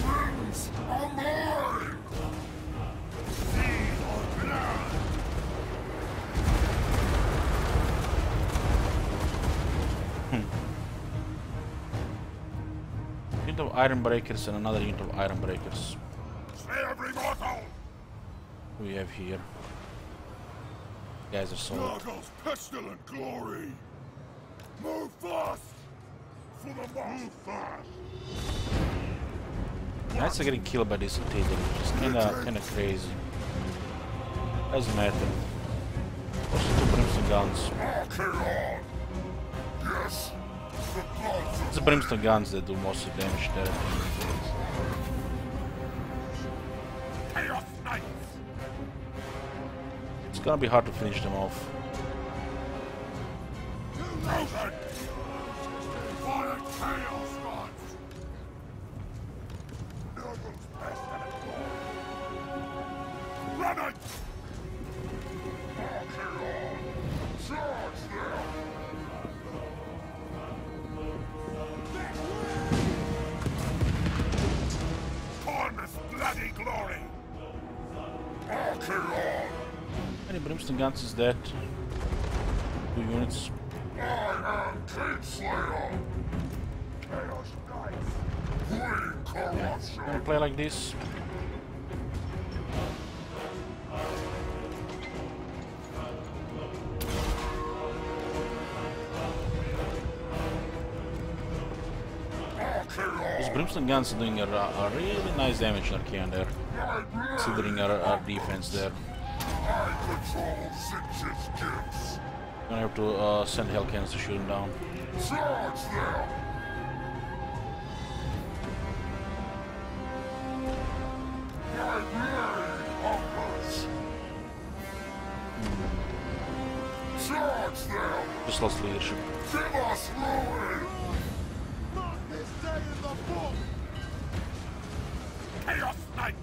Wings are mine. Seed or blood. Unit of Iron Breakers and another unit of Iron Breakers. Slay every mortal. We have here. Guys are solid. Nargos pestilent glory. Move fast. For the boss. Move fast. Knights are getting killed by this artillery, which is kinda crazy. Doesn't matter. What's the two brimstone guns? Acheron. Yes. The gods It's the brimstone guns that do most of the damage there. Chaos Knights. It's gonna be hard to finish them off. Open. Fire Chaos Gods. Nargos pestilent glory. Run it. Acheron. Charge them. Cornus bloody glory. Acheron. How many brimstone guns is that? 2 units. I am Kingslayer! Chaos Knights! Bring corruption! Gonna play like this. Those Brimstone guns are doing a really nice damage on Archaean there, considering our defense there. I control Sitch's gifts! Gonna have to send Hellcannons to shoot him down. Charge them! My blade hungers! Charge them! Just lost leadership. Give us ruin! Chaos Knights!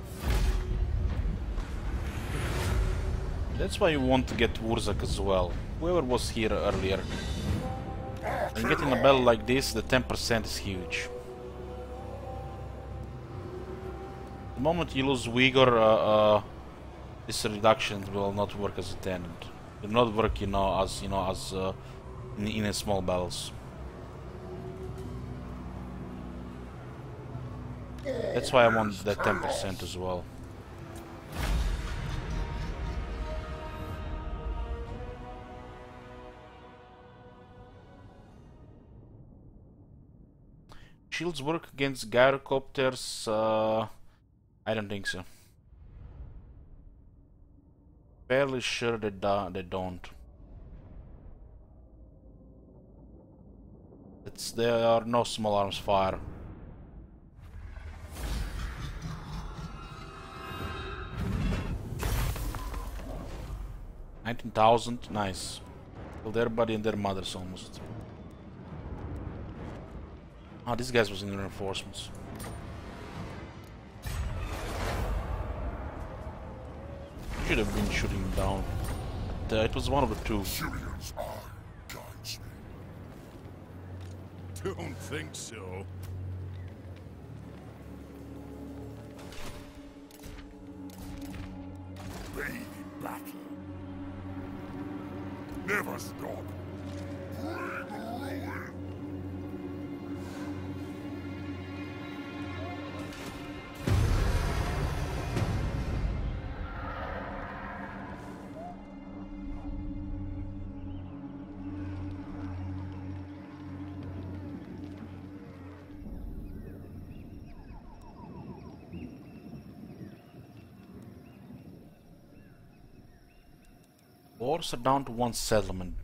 That's why you want to get Wurzak as well. Whoever was here earlier. When getting a battle like this, the 10% is huge. The moment you lose Vigor, this reduction will not work as intended. It will not work, as in a small battles. That's why I want that 10% as well. Shields work against gyrocopters? I don't think so. Fairly sure they don't. There are no small arms fire. 19,000, nice. Killed everybody and their mothers almost. Ah, these guys was in reinforcements. Should have been shooting him down. But, it was one of the two. Syrian's eye guides me. Don't think so. Brave in battle. Never stop. Bring ruin. Wars are down to one settlement.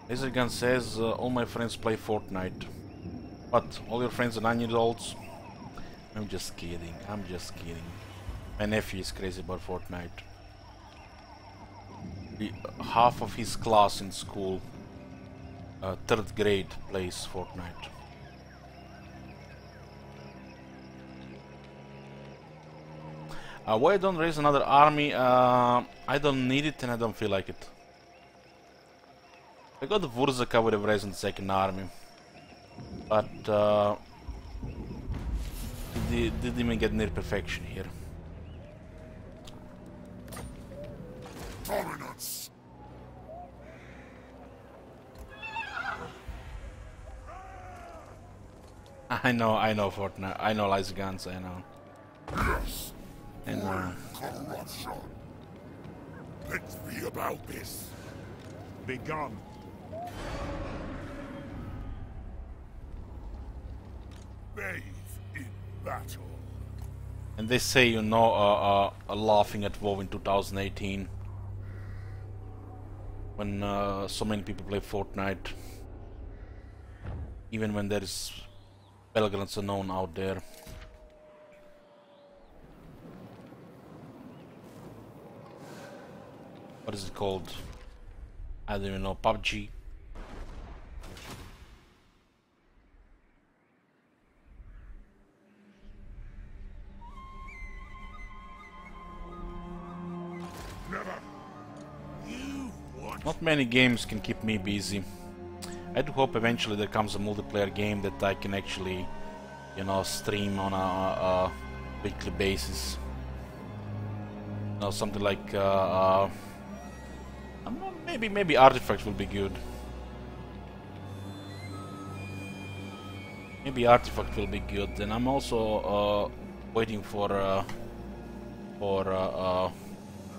Lasergun says, all my friends play Fortnite. What? All your friends are 9-year-olds? I'm just kidding, I'm just kidding. My nephew is crazy about Fortnite. Half of his class in school, 3rd grade, plays Fortnite. Why don't raise another army? I don't need it and I don't feel like it. I got the Wurzak, I would have raised the 2nd army. But didn't even get near perfection here. Dominance. I know Fortnite. I know Lysigans, I know. Yes. I know. Corruption. Let's be about this. Begun. Bathe in battle. And they say, laughing at WoW in 2018. When so many people play Fortnite. Even when there is Belgrades unknown out there. What is it called? I don't even know. PUBG. Not many games can keep me busy. I do hope eventually there comes a multiplayer game that I can actually, you know, stream on a weekly basis. You know, something like maybe Artifact will be good. Maybe Artifact will be good. And I'm also waiting for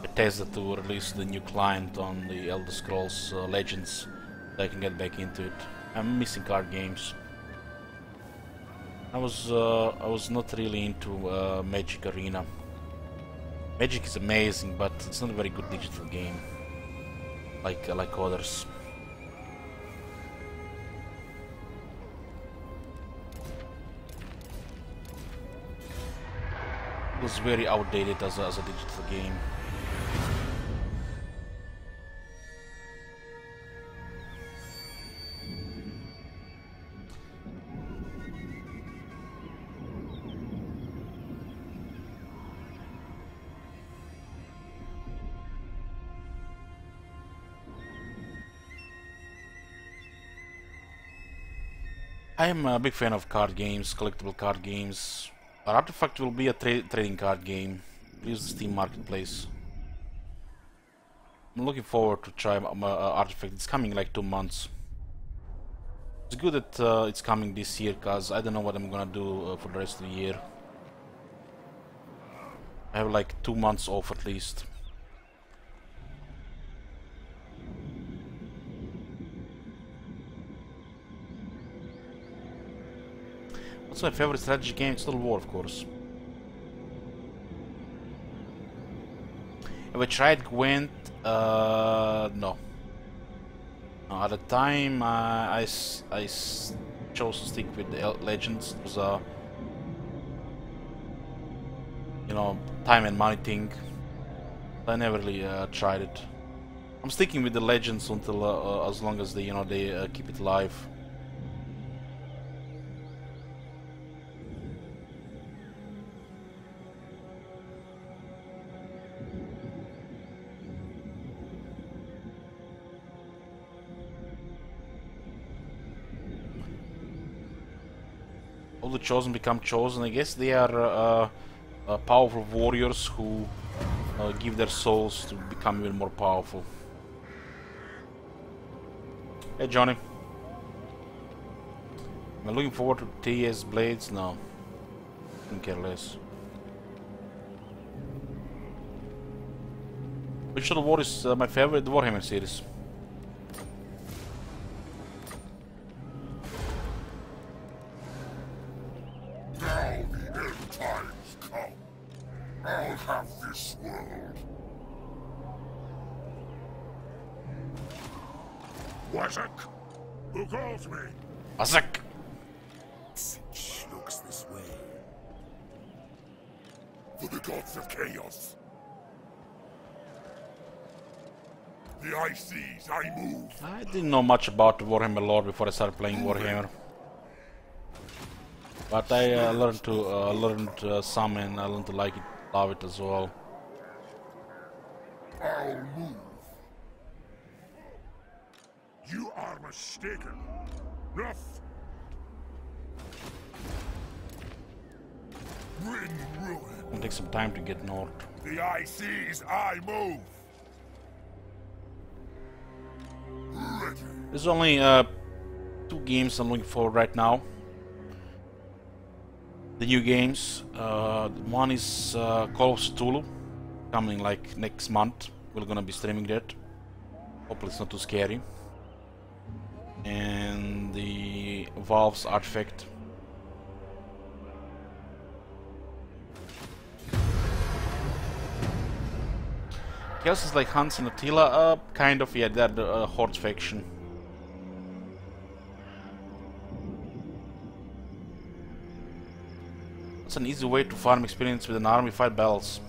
Bethesda to release the new client on the Elder Scrolls Legends, so I can get back into it. I'm missing card games. I was not really into Magic Arena. Magic is amazing, but it's not a very good digital game, like others. It was very outdated as a digital game. I am a big fan of card games, collectible card games. Artifact will be a trading card game. Use the Steam Marketplace. I'm looking forward to try Artifact. It's coming in like 2 months. It's good that it's coming this year, cause I don't know what I'm gonna do for the rest of the year. I have like 2 months off at least. What's my favorite strategy game? It's Total War, of course. Have I tried Gwent? No. At the time, I chose to stick with the Legends. It was a, you know, time and money thing. I never really tried it. I'm sticking with the Legends until as long as they, you know, they keep it alive. All the chosen become chosen. I guess they are powerful warriors who give their souls to become even more powerful. Hey Johnny. Am I looking forward to TS Blades? No. Couldn't care less. Which Total War is my favorite? The Warhammer series. I'll have this world. Wazak, who calls me? Azak! Shh looks this way. For the gods of chaos. The ice seas, I move. I didn't know much about the Warhammer lore before I started playing Warhammer. But I learned some, and I learned to like it, love it as well. I'll move. You are mistaken. Enough. Bring ruin. It'll take some time to get north. The eye sees, I move. Ready. There's only 2 games I'm looking for right now. The new games. One is Call of Cthulhu, coming like next month. We're gonna be streaming that. Hopefully it's not too scary. And the Valve's Artifact. Chaos is like Hans and Attila, kind of, yeah, they're the Horde faction. It's an easy way to farm experience with an army, fight battles.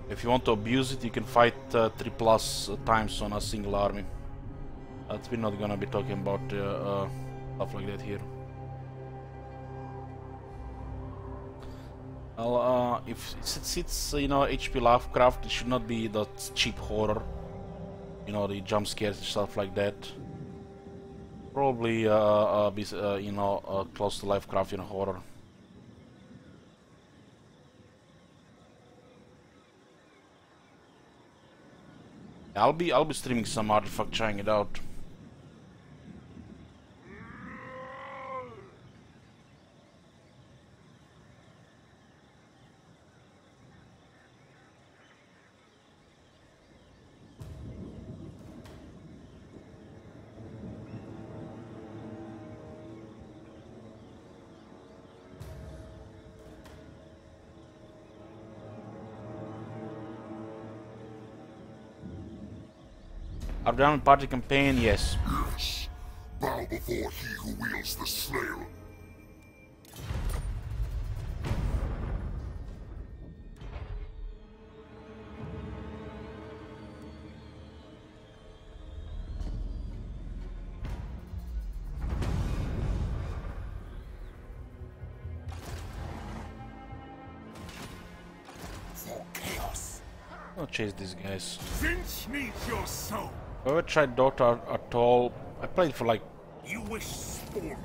If you want to abuse it, you can fight 3+ times on a single army. But we're not gonna be talking about stuff like that here. Well, if it's you know, HP Lovecraft, it should not be that cheap horror. You know, the jump scares and stuff like that. Probably be you know, close to Lovecraftian horror. I'll be streaming some Artifact, trying it out. Are we done with party campaign? Yes. Yes. Bow before he who wields the Slayer. For chaos. I'll chase these guys. Since needs your soul. Have you ever tried Dota at all? I played for like, You wish spawned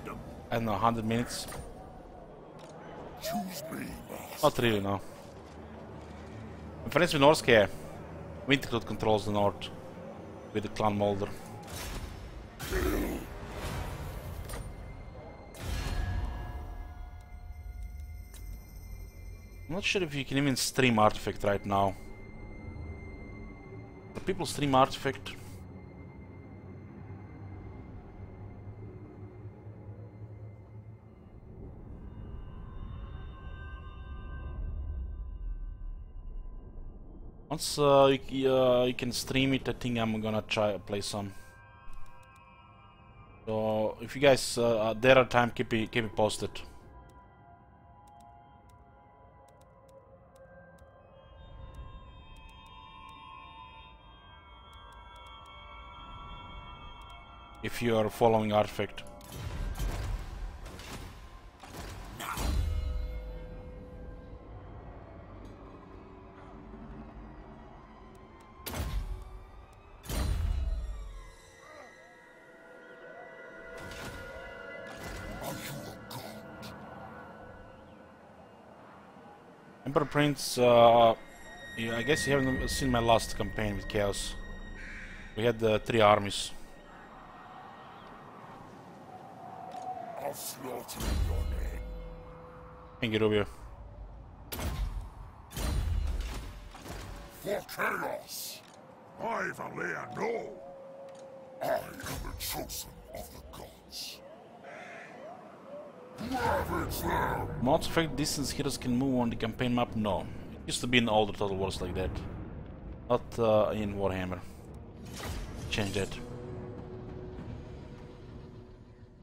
I don't know, 100 minutes. Choose me, master. Not really, no. My friends with Norsk here. Wintercloud controls the North with the Clan Molder. I'm not sure if you can even stream Artifact right now. Do people stream Artifact? Once you can stream it, I think I'm gonna try play some. So if you guys are there at time, keep it posted. If you are following Artifact. Emperor Prince, yeah, I guess you haven't seen my last campaign with Chaos. We had 3 armies. I'll slaughter your name. Thank you, Rubio. For chaos. I, Valia, know. I am the chosen of the gods. Ravage them. Mods affect distance heroes can move on the campaign map? No. It used to be in older Total Wars like that. Not in Warhammer. Change that.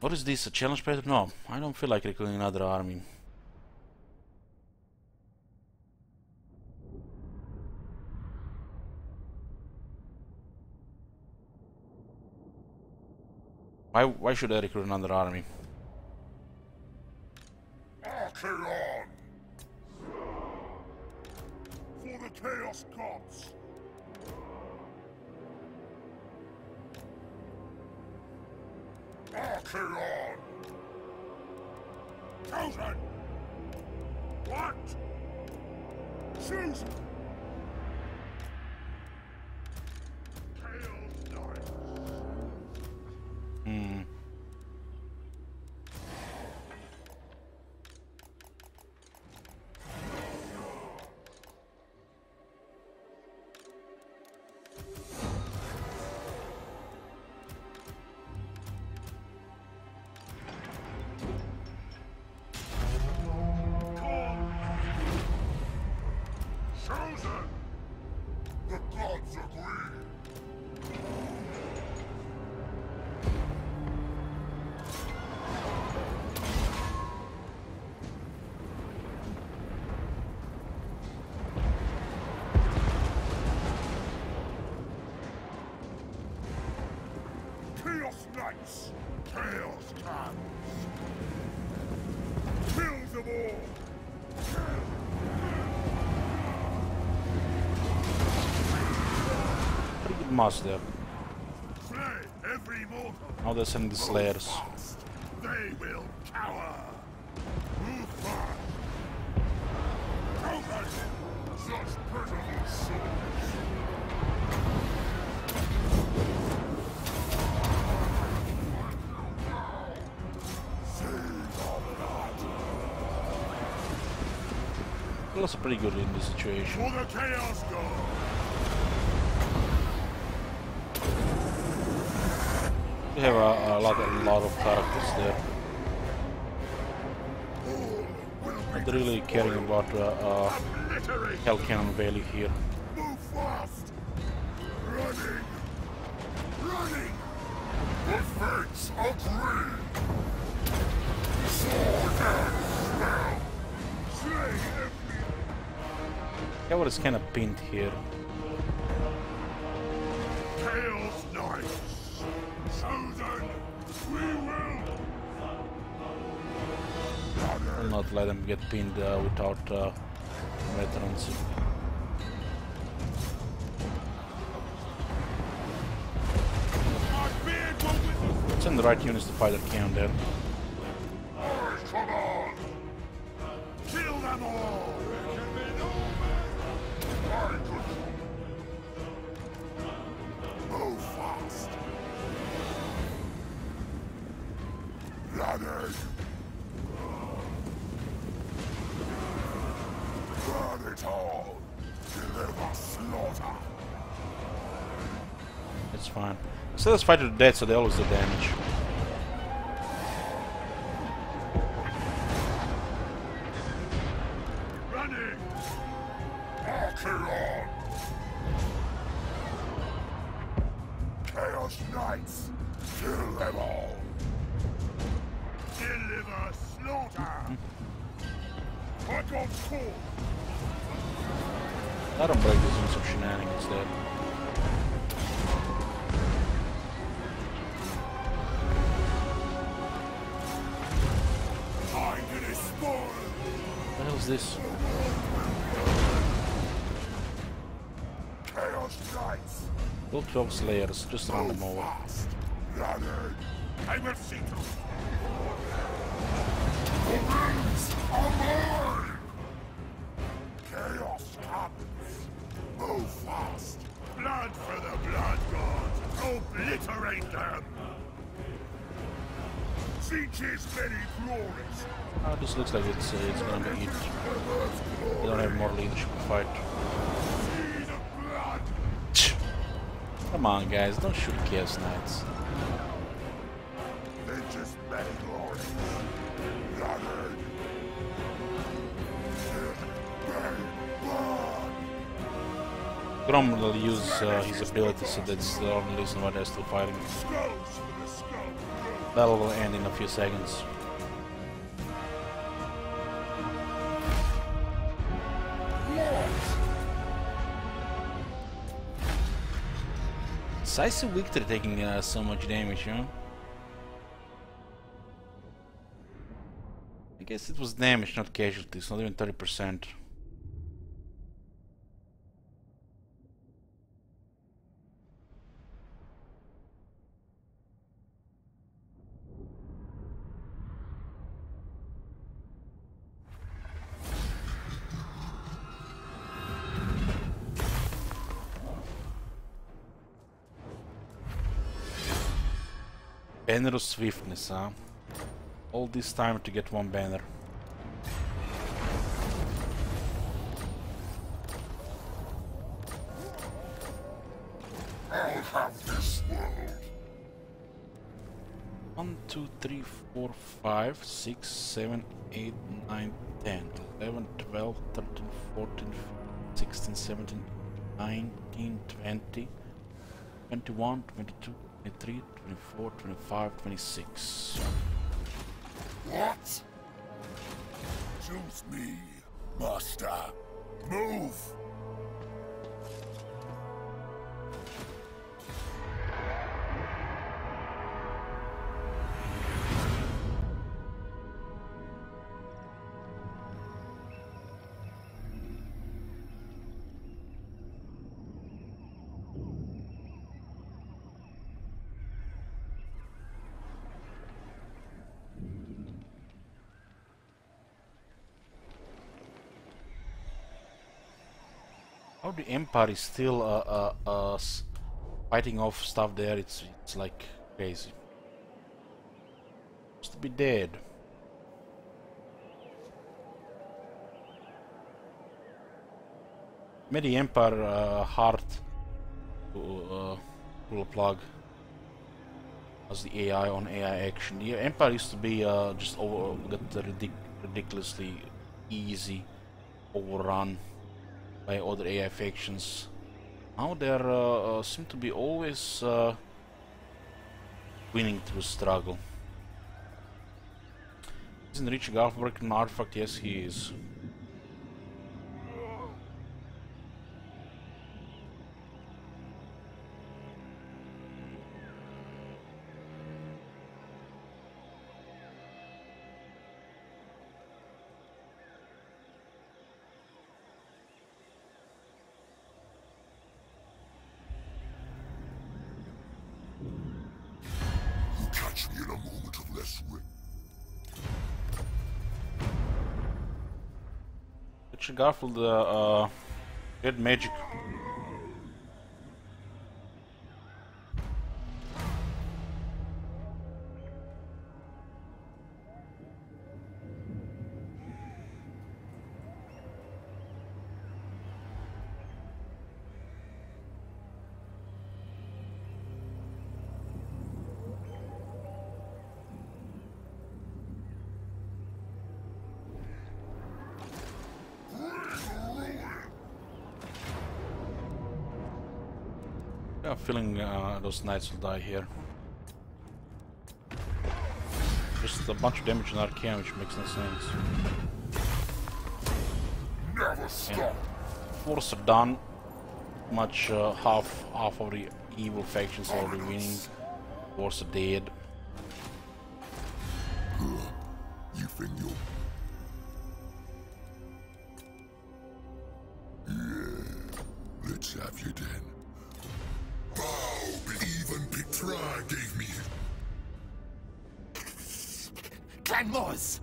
What is this? A challenge pattern? No, I don't feel like recruiting another army. Why should I recruit another army? Archaon! For the Chaos Gods! Archaon! Chosen! What? Chosen! Chaos Knights! Chosen! The gods agree! Chaos Knights! Chaos comes! Kill them all! mass there. Slay every mortal. Now they're sending the slayers. Fast. They will cower. Move fast. Combat. Such pitiful souls. Well, that's pretty good in this situation. For the Chaos God. We have a lot of characters there. Not really caring about Obliterate. Hell Cannon value here. Move fast. Running. Running. The fates agree. Sword and spell. Slay every. Cavalry is kind of pinned here. Chaos Knights. So then, we will. Will not let them get pinned without veterans. Send the right units to fight the cannon there. Come on. Kill them all. Very good. Move fast. Running. Burn it all. Deliver slaughter. It's fine. So let's fight to the death so they always do damage. Running. Archeron. Chaos Knights. Kill them all. Deliver slaughter. I got caught. Let them break this in some shenanigans there. I'm gonna spoil. What the hell is this? Chaos Knights. Build 12 slayers, just run them over. Fast. Running. I will see to it. The winds are mine. Chaos comes. Move fast. Blood for the blood god. Obliterate them. Sieg's many glories. Oh, this looks like it's gonna be it. They don't have more leadership to fight. See the blood. Come on, guys, don't shoot Chaos Knights. Nature's many glories. Running. Blood. Grom will use his ability, so that's the only reason why they're still fighting. Skulls for the skull. Battle will end in a few seconds. Decisive victory taking so much damage, huh? I guess it was damage, not casualties, not even 30%. Banner of Swiftness, huh? All this time to get one banner. I'll have this world. 1, 2, 3, 4, 5, 6, 7, 8, 9, 10, 11, 12, 13, 14, 16, 17, 19, 20, 21, 22, 23, 24, 25, 26. What? Choose me, Master. Move! How the Empire is still fighting off stuff there? It's like crazy. Supposed to be dead. Made the Empire hard to pull a plug as the AI on AI action. The Empire used to be just ridiculously easy overrun by other AI factions. Now they seem to be always winning through struggle. Isn't Richard Garf working on artifact? Yes, he is. Catch me in a moment of less wit. Richard Garfield did magic. I have a feeling those knights will die here. Just a bunch of damage on Arcane, which makes no sense. Never stop. Force are done. Much half of the evil factions already winning. Force are dead. You think you'll... Yeah, let's have you then. Wow, even Petra gave me... Clan Moors!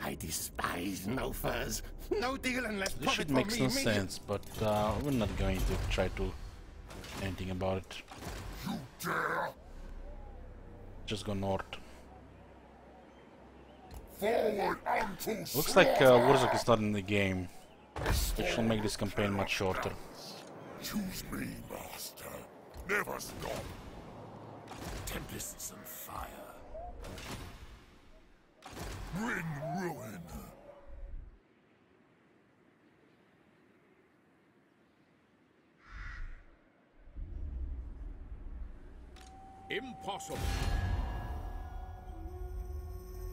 I despise no-furs. No deal unless This profit shit for makes me, no me. sense, but we're not going to try to do anything about it. You dare? Just go north. Forward unto Looks like slaughter! Warzak is not in the game, which will make this campaign much shorter. Choose me, master. Never stop. Tempests and fire. Bring ruin. Impossible.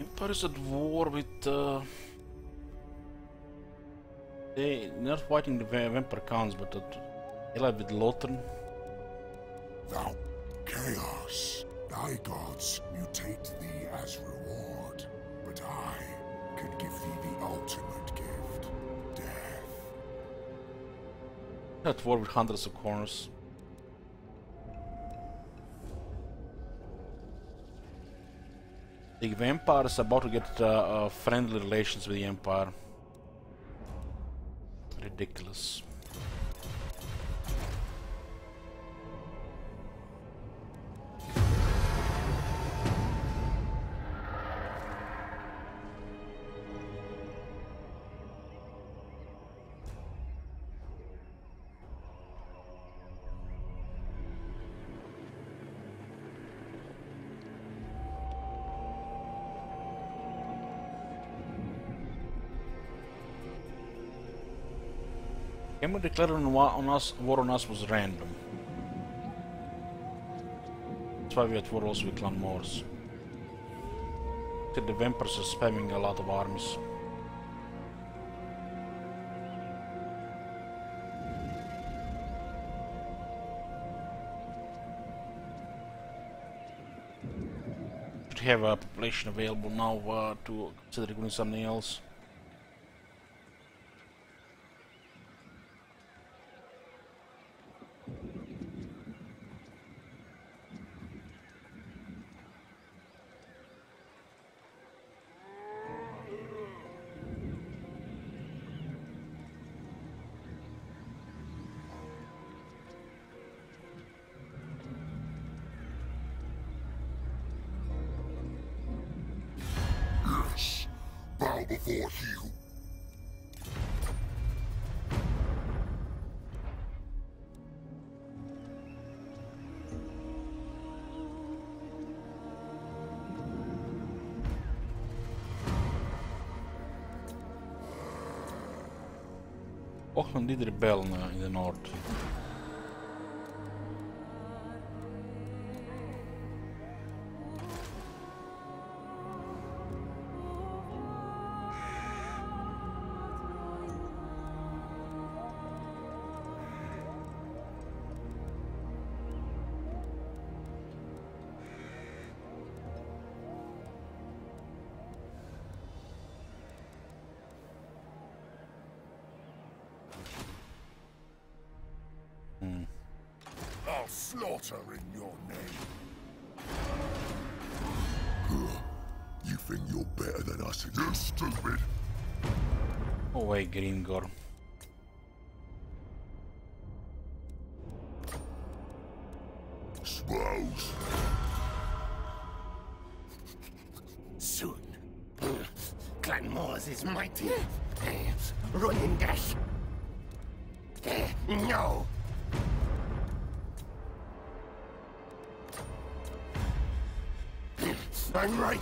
Empire is at war with they're not fighting the vampire counts, but allied with Lothran. Thou chaos. Thy gods mutate thee as reward, but I could give thee the ultimate gift, death. At war with hundreds of corners. The vampire is about to get friendly relations with the Empire. Ridiculous. Game declaring war on us was random. That's why we had war also with Clan Moors. The vampires are spamming a lot of armies. Should have a population available now to consider doing something else. bow before he who... Auckland did rebel in the north. I'll slaughter in your name. You think you're better than us? You're stupid. Away, Gringor. Suppose. Soon. Clan Moors is mighty. Run in dash. No. I'm right.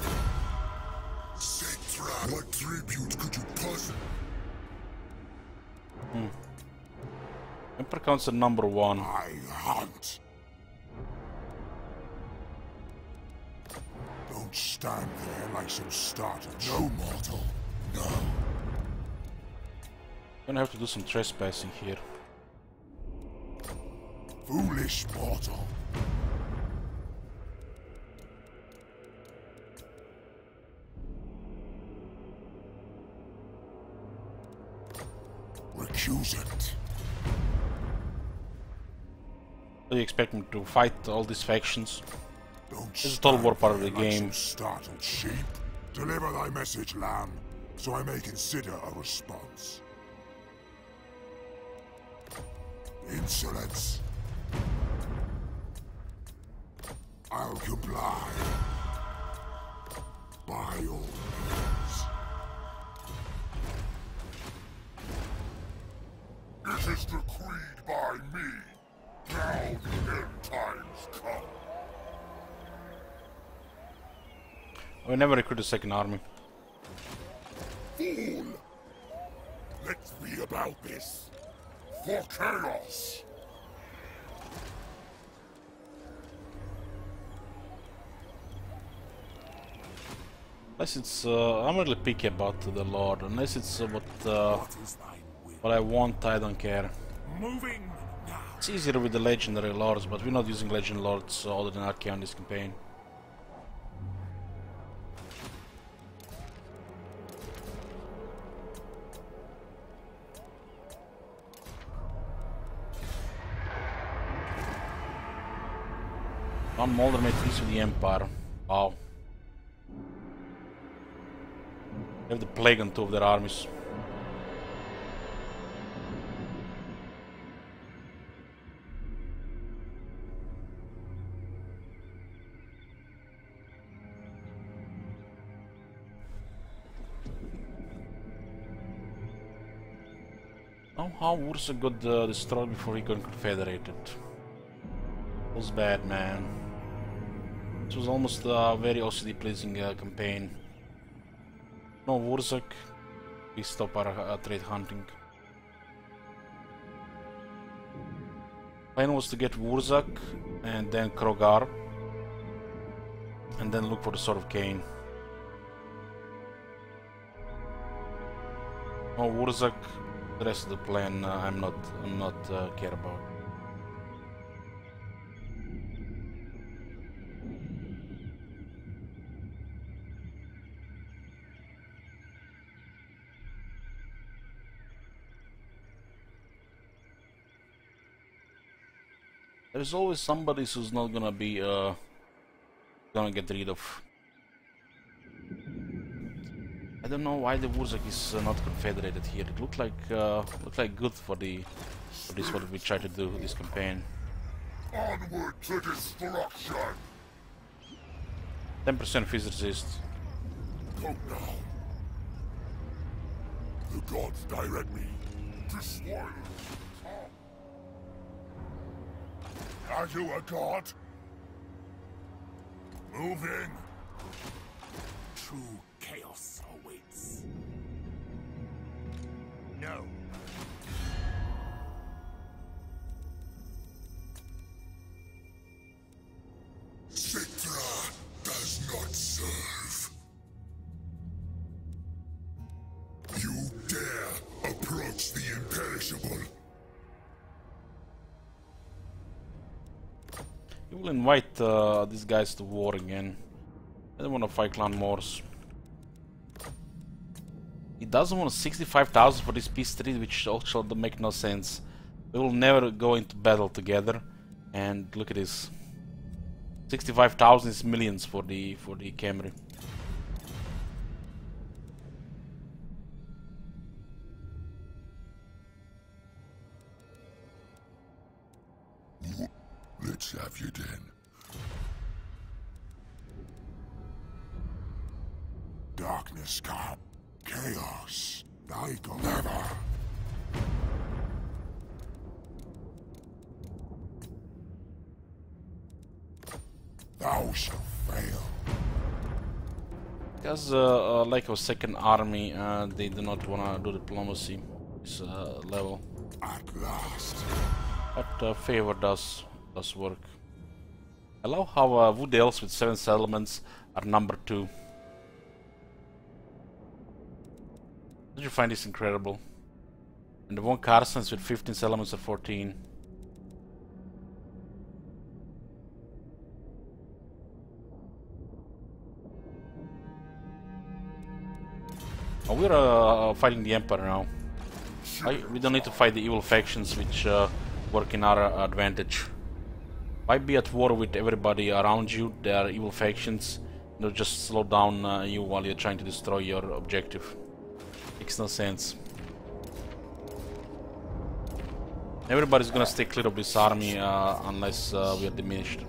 Citra, what tribute could you possibly... Emperor Council number 1. I hunt. Don't stand there like some starter. No mortal. No. Gonna have to do some trespassing here. Foolish mortal. Recusant. Do you expect me to fight all these factions? Don't This is a total war part of the stand there like game. some startled sheep. Deliver thy message, lamb, so I may consider a response. Insolence. I'll comply. By all means. It is decreed by me. Now the end times come. We never recruit a second army. Fool! Let's be about this. For chaos! Unless it's, I'm really picky about the Lord. Unless it's What is thine will? what I want, I don't care. Moving now. It's easier with the legendary lords, but we're not using legendary lords other than Archaea on this campaign. One Molder made peace with the Empire. Wow. They have the plague on two of their armies. How Ursa got destroyed before he got confederated. It was bad, man. It was almost a very OCD pleasing campaign. No Wurzak, we stop our trade hunting. Plan was to get Wurzak and then Krogar and then look for the Sword of Cain. No Wurzak, the rest of the plan I'm not care about. There's always somebody who's not gonna be gonna get rid of. I don't know why the Wurzak is not confederated here. It looked like good for this what we try to do with this campaign. Onward to destruction! 10% fizz resist. Go now. The gods direct me to swallow. Are you a god? Moving. True chaos awaits. No. Citra does not serve. You dare approach the imperishable. You will invite these guys to war again. I don't want to fight Clan Morse. He doesn't want 65,000 for this peace treaty, which also don't make no sense. We will never go into battle together. And look at this. 65,000 is millions for the Camry. Let's have you then. Darkness come. Chaos. I go never. Thou shalt fail. Because like our second army, they do not want to do diplomacy this level. At last. But favor does work. I love how Wood Elves with 7 settlements are number 2. Did you find this incredible? And the Von Carsons with 15 settlements are 14. Oh, we're fighting the Emperor now. We don't need to fight the evil factions which work in our advantage. Why be at war with everybody around you? They are evil factions. They'll just slow down you while you're trying to destroy your objective. Makes no sense. Everybody's gonna stay clear of this army unless we are diminished.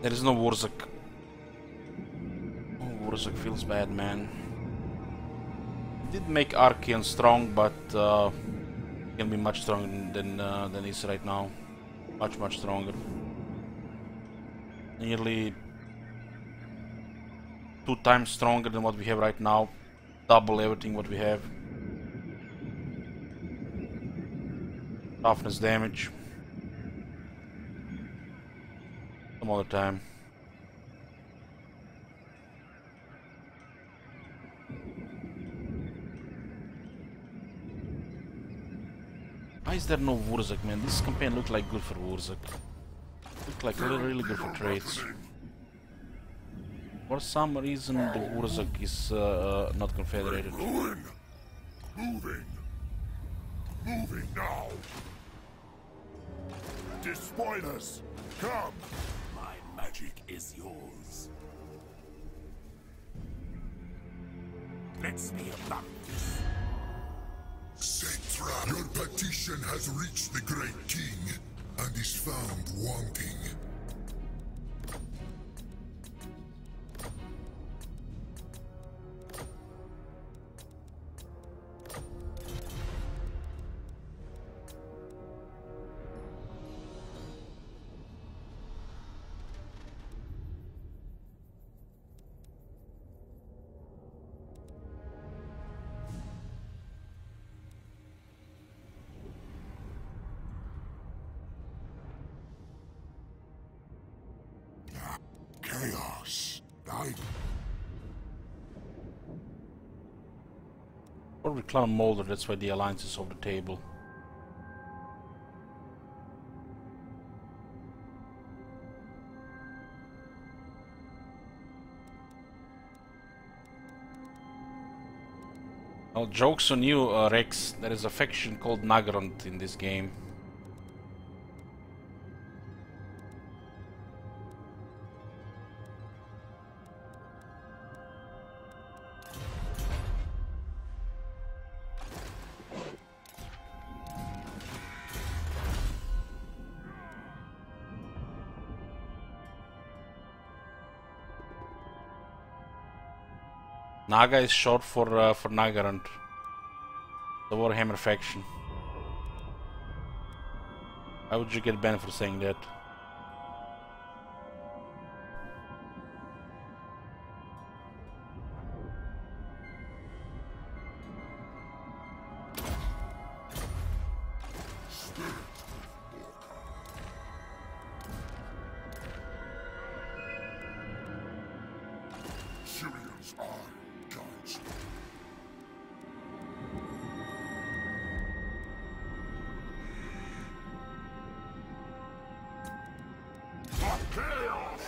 There is no Wurzak. Oh, Wurzak feels bad, man. It did make Archeon strong, but can be much stronger than he is right now. Much stronger. Nearly 2 times stronger than what we have right now. Double everything what we have. Toughness damage. Some other time. Why is there no Wurzak, man? This campaign looked like good for Wurzak. Looked like really good for trades. For some reason the Wurzak is not confederated. Ruin. Moving. Moving now. Despoilers, come. My magic is yours. Let's be about this. Citra, your petition has reached the Great King and is found wanting. Chaos. Probably Clan Molder, that's why the alliance is off the table. Well, joke's on you, Rex. There is a faction called Nagrand in this game. Naga is short for Nagarand, the Warhammer faction. Why would you get banned for saying that? Syrian's eye guides you. Chaos!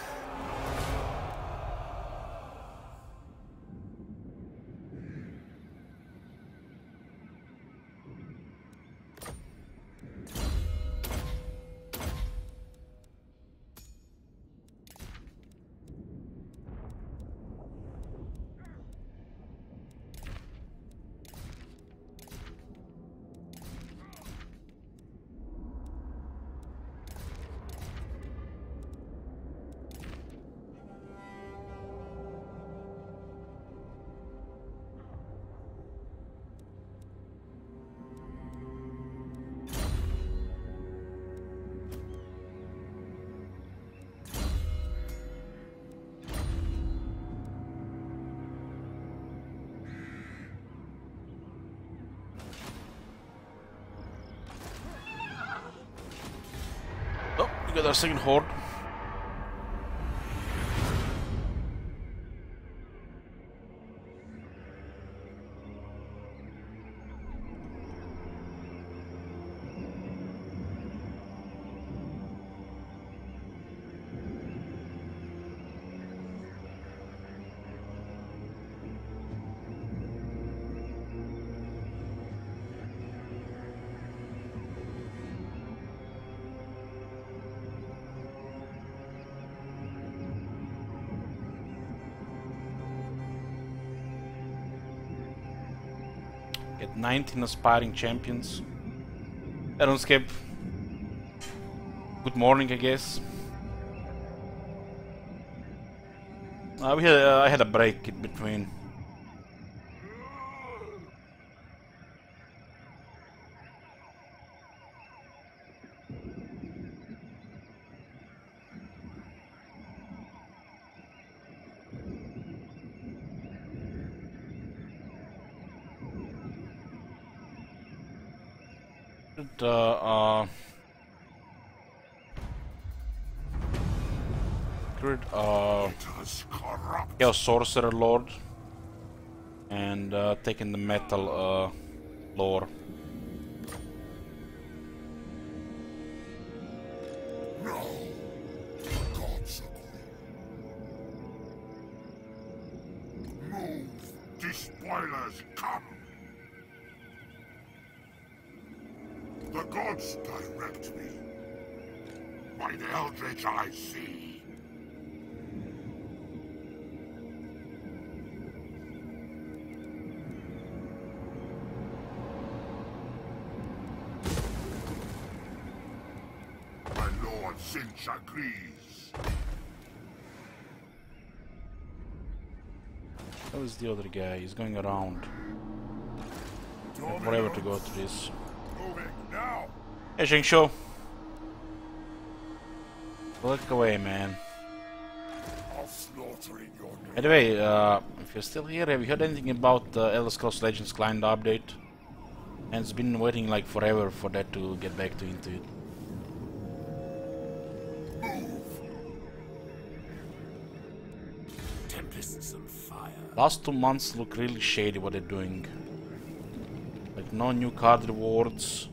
Oh, we got our second horde. Get 19 aspiring champions. RuneScape. Good morning, I guess. I had a break in between. Chaos Sorcerer Lord and taking the Metal lore. No! Gods move! Despoilers, come! The gods direct me. By the Eldritch I see. My Lord Sinch agrees. How is the other guy? He's going around. Forever to go to this. Moving now. Hey, Shengsho. Look away, man. I'll slaughter in your name. By the way, if you're still here, have you heard anything about the Elder Scrolls Legends client update? And it's been waiting like forever for that to get back to into it. Tempests and fire. Last 2 months look really shady what they're doing. Like no new card rewards,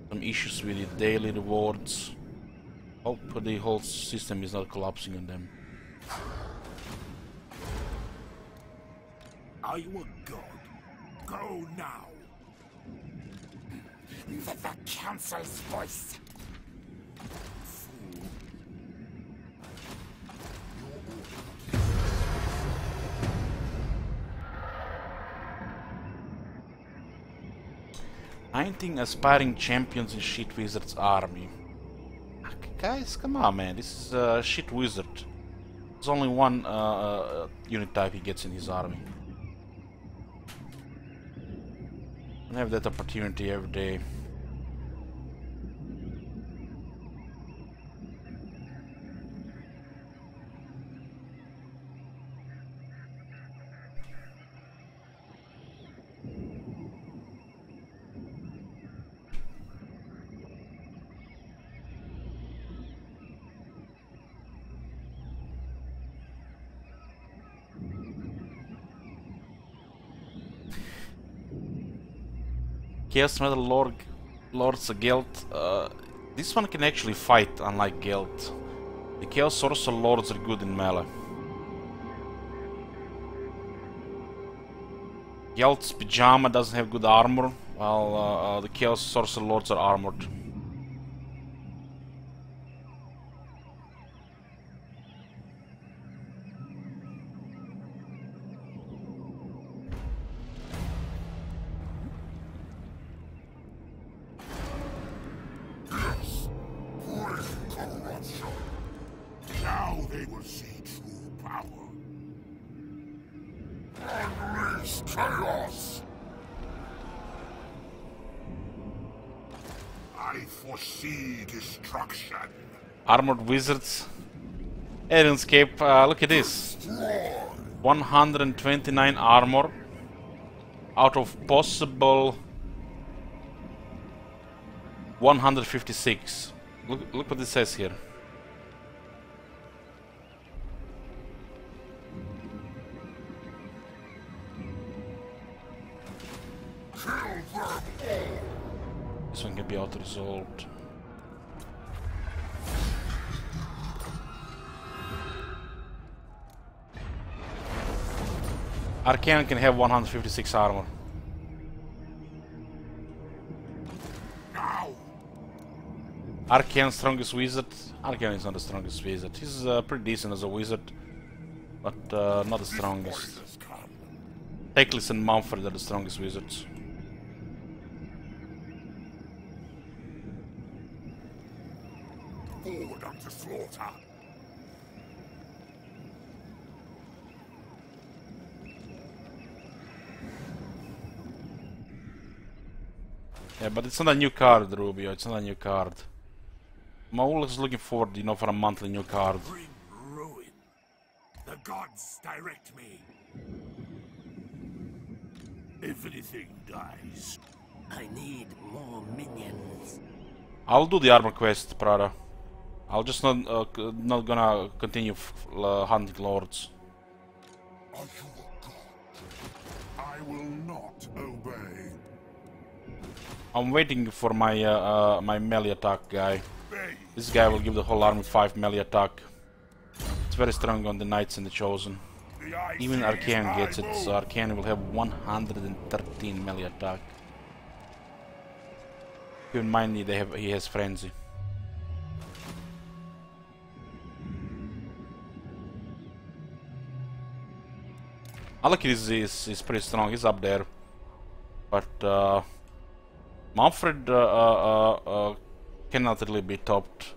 some issues with the daily rewards. Hope the whole system is not collapsing on them. Are you a god? Go now. The council's voice. "19 aspiring champions in Shit Wizard's army." Guys, come on, man. This is a Shit Wizard. There's only one unit type he gets in his army. I have that opportunity every day. Chaos Metal Lord's Guild. This one can actually fight, unlike Guild. The Chaos Sorcerer Lords are good in melee. Guild's Pyjama doesn't have good armor, while the Chaos Sorcerer Lords are armored. Now they will see true power. Unleash chaos! I foresee destruction. Armored Wizards. RuneScape, look at this. 129 armor out of possible 156. Look what it says here. This one can be auto-resolved. Arcane can have 156 armor. Arcane strongest wizard. Arcane is not the strongest wizard. He's pretty decent as a wizard, but not the strongest. Teclis and Mumford are the strongest wizards. Forward unto slaughter. Yeah, but it's not a new card, Rubio. It's not a new card. I'm always looking forward, you know, for a monthly new card. Bring ruin. The gods direct me. Everything dies. I need more minions. I'll do the armor quest, Prada. I'll just not gonna continue hunting lords. Are you a god? I will not obey. I'm waiting for my my melee attack guy. This guy will give the whole army 5 melee attack. It's very strong on the Knights and the Chosen. Even Arcane gets it, so Arcane will have 113 melee attack. Keep in mind he has Frenzy. Alakir is pretty strong, he's up there. But Manfred cannot really be topped.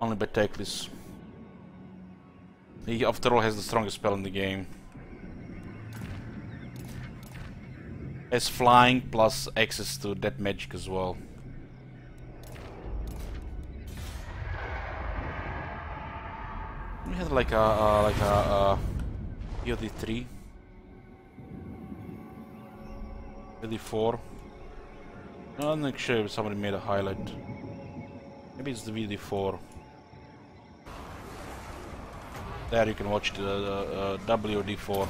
Only by Teclis. He after all has the strongest spell in the game. Has flying plus access to that magic as well. We had like a VOD3, VOD4. I'm not sure if somebody made a highlight. Maybe it's the VD4. There you can watch the WD4.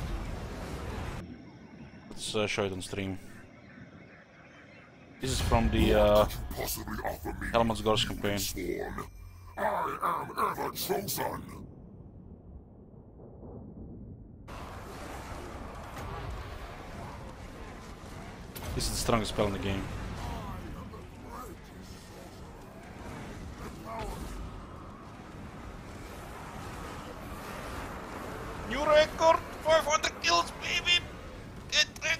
Let's show it on stream. This is from the Helmut's Gorge campaign. I am ever chosen. This is the strongest spell in the game. New record! 500 kills, baby! Get wrecked!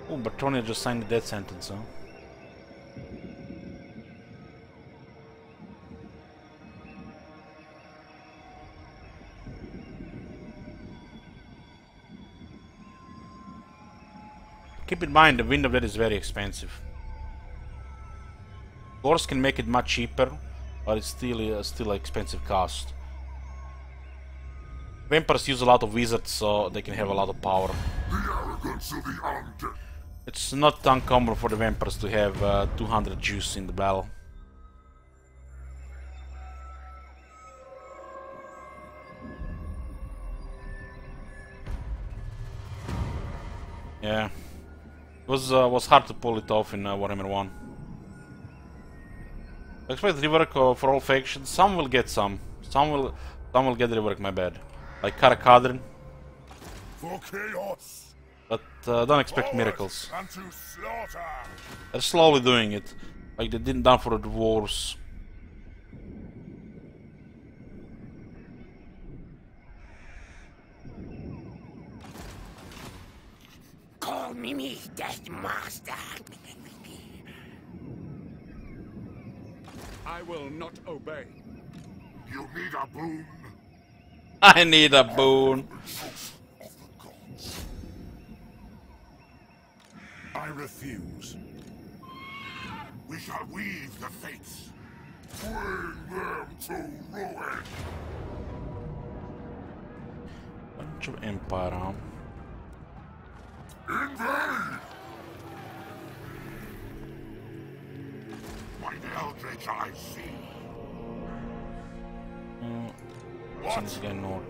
Oh, but Tony just signed a death sentence, huh? Keep in mind, the Wind of Death is very expensive. Wars can make it much cheaper, but it's still an expensive cost. Vampires use a lot of wizards, so they can have a lot of power. The arrogance of the undead. It's not uncommon for the vampires to have 200 juice in the battle. Yeah, it was hard to pull it off in Warhammer 1. I expect rework for all factions. Some will get some. Some will get rework. My bad. Like Karakadrin. For chaos. But don't expect miracles. And to slaughter. They're slowly doing it, like they didn't done for the dwarves. Call me Death Master. I will not obey. You need a boon. I need a boon. Of the gods. I refuse. We shall weave the fates. Bring them to ruin. Bunch of Empire, huh? Invade! Mine eldritch I see. Since again not.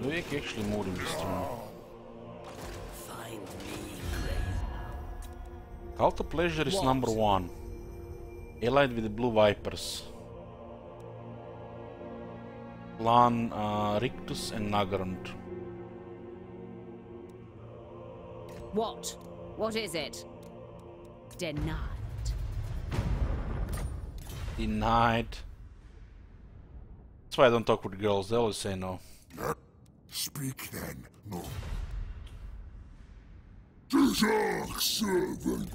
We can actually move in this turn. Find me, Grace. Cult of Pleasure is number 1. Allied with the Blue Vipers. Clan Rictus and Nagrand. What? What is it? Denied. Denied. That's why I don't talk with girls, they always say no. Speak then, no. The dark servant.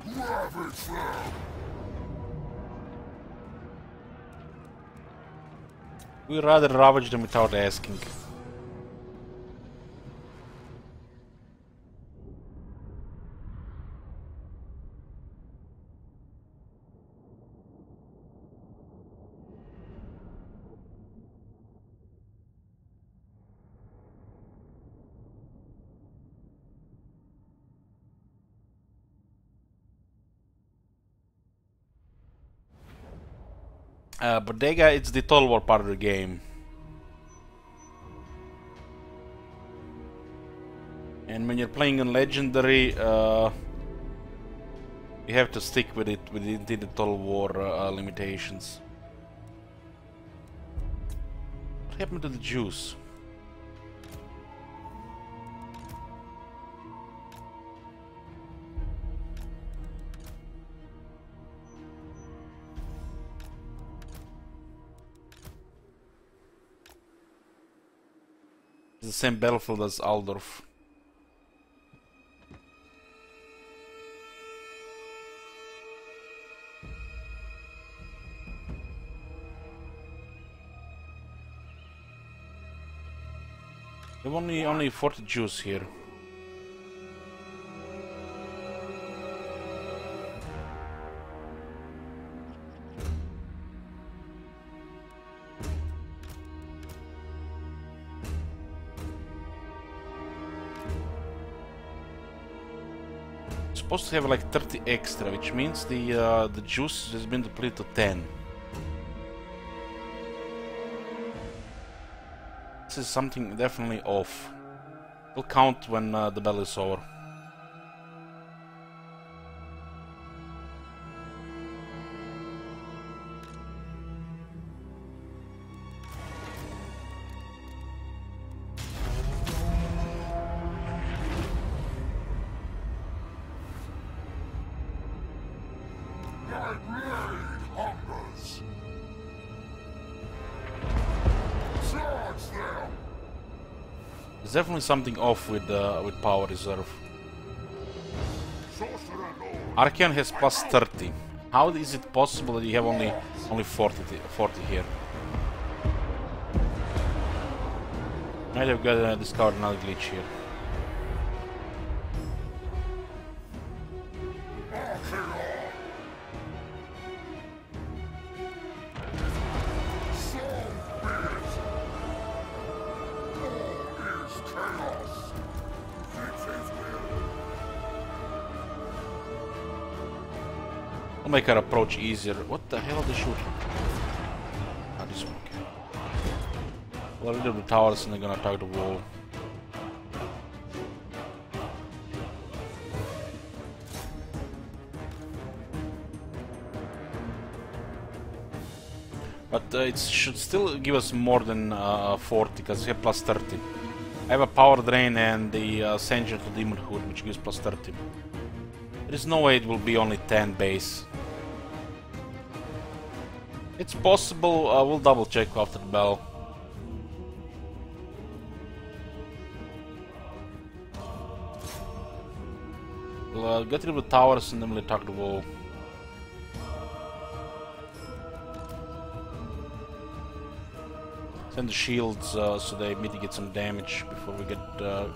Ravage them. We'd rather ravage them without asking. Bodega, it's the Total War part of the game. And when you're playing on Legendary, you have to stick with it within the Total War limitations. What happened to the Jews? It's the same battlefield as Aldorf. There are only 40 Jews here. supposed to have like 30 extra, which means the juice has been depleted to 10. This is something definitely off. It'll count when the battle is over. There's definitely something off with power reserve. Archaon has plus 30. How is it possible that you have only 40 here? Might have got discovered another glitch here. I'll make our approach easier. What the hell are they shooting? Ah, this one, okay. Well, rid of the towers and they're gonna attack the wall. But it should still give us more than 40, because we have plus 30. I have a power drain and the Ascension to Demonhood, which gives plus 30. There is no way it will be only 10 base. It's possible, we'll double check after the battle. We'll get rid of the towers and then we'll attack the wall. Send the shields so they mitigate some damage before we get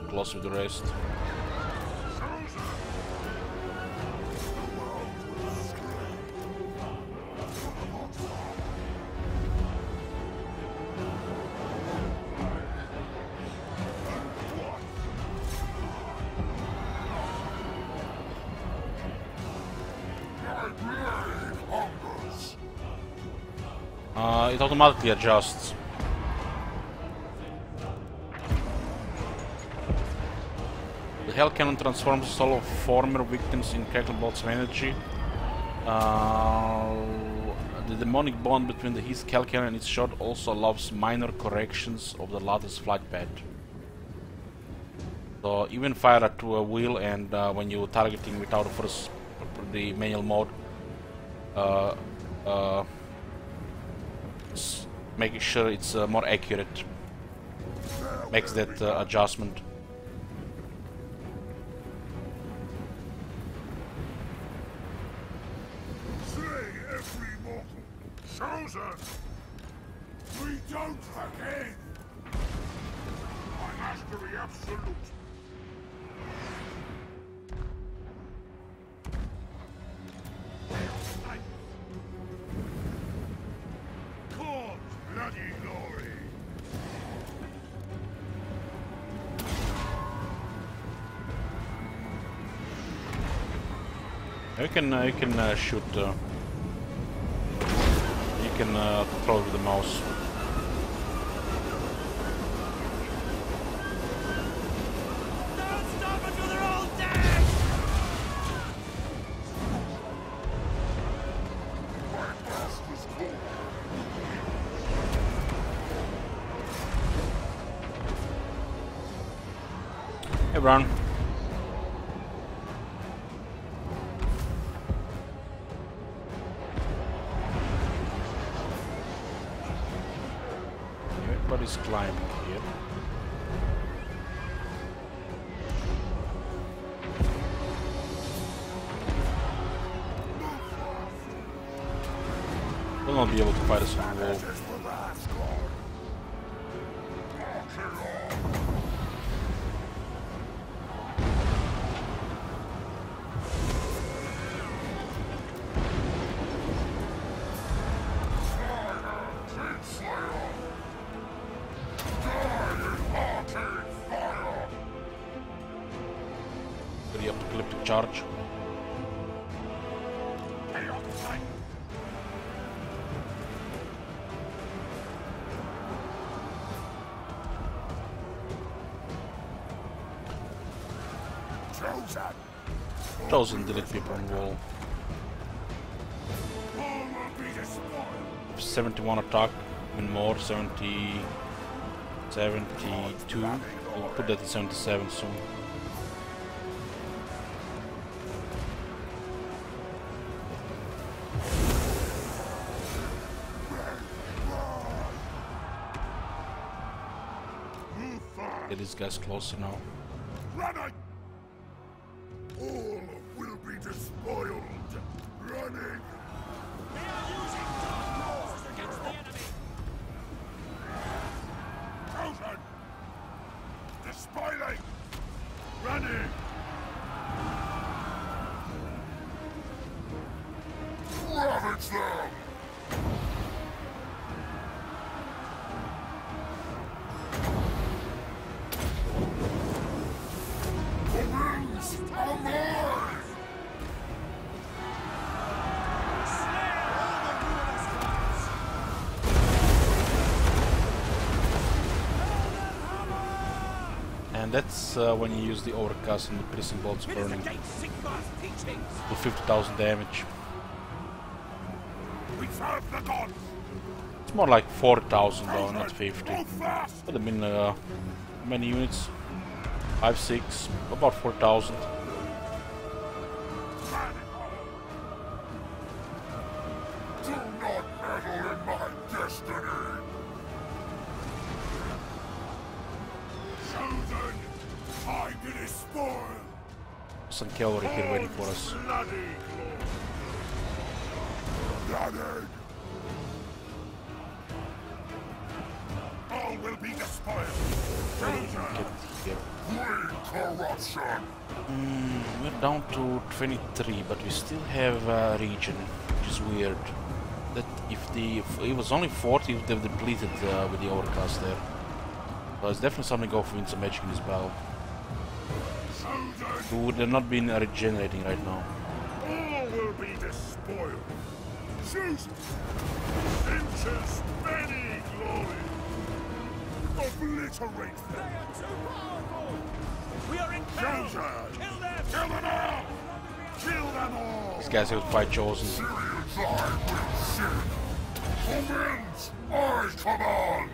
close with the rest. It automatically adjusts. The Hell Cannon transforms solo former victims in crackle bolts of energy. The demonic bond between the his Hell Cannon and its shot also allows minor corrections of the lattice flight path. So even fire at a wheel, and when you're targeting without the manual mode, making sure it's more accurate makes that adjustment. Slay every mortal. Chosen. We don't forget. My mastery absolute. Bloody glory. You can shoot. You can control with the mouse. Don't stop until they're all dead! Hey, Brown. Everybody's climbing here. We'll not be able to fight us on the wall. Apocalyptic charge. Chosen delete people on wall. 71 attack, even more, 70, 72. We'll put that at 77 soon. Get these guys closer now. Running! All will be despoiled. Running! We are using dark laws against the enemy. Chosen! Despoiling! Running! Ravage them! The winds are mine! And that's when you use the overcast and the piercing bolts It is burning against Sigmar's teachings. for 50,000 damage. We serve the gods! It's more like 40,000 though, not 50. Move fast! Would have been many units. 5, 6, about 4,000. Do not meddle in my destiny! Chosen! I did it spoil! Some cavalry here waiting for us. Bloody glory! All will be despoiled! Get here. Great corruption! We're down to 23, but we still have a region, which is weird. That if it was only 40, if they've depleted with the overcast there. So it's definitely something to go for Winds of Magic in this battle. We would have not been regenerating right now. All will be despoiled! Choose! Inches many glory! Obliterate them! They are too powerful. We are in peril. Chosen! Kill them. Kill them all! Kill them all! These guys are quite chosen. Syrians I will sin! The winds I command!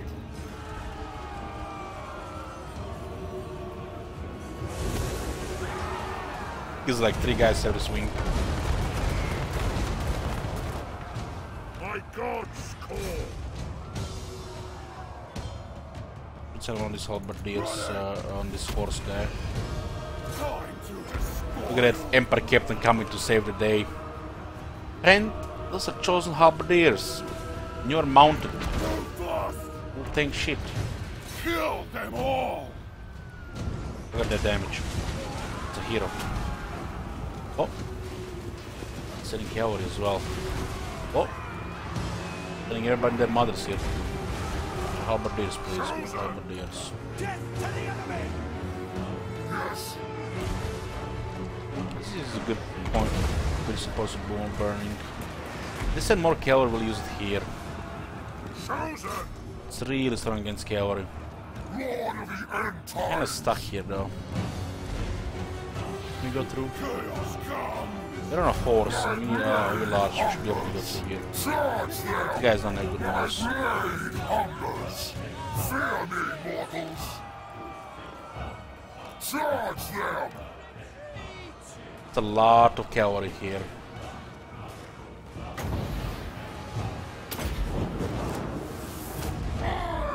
Gives like 3 guys have the swing. My gods call! Let's have on these halberdiers on this horse guy. Time to despoil! Look at that Emperor Captain coming to save the day. And those are chosen halberdiers. And you're mounted. Thus, Don't think shit. kill them all! Look at that damage. It's a hero. Oh. Sending cavalry as well. Oh. Sending everybody their mothers here. Halberdiers, please. More halberdiers. Death to the enemy. Yes! This is a good point. We're supposed to boom burning. They send more cavalry, we'll use it here. Chosen! It's really strong against cavalry. Lord of the end Kinda time! stuck here though. Can we go through? Chaos come! They're on a horse, and we large, we should be able to go through here. Charge them! The guy's not a good horse. Blade hungers! Fear me, mortals! Charge them! It's a lot of cavalry here.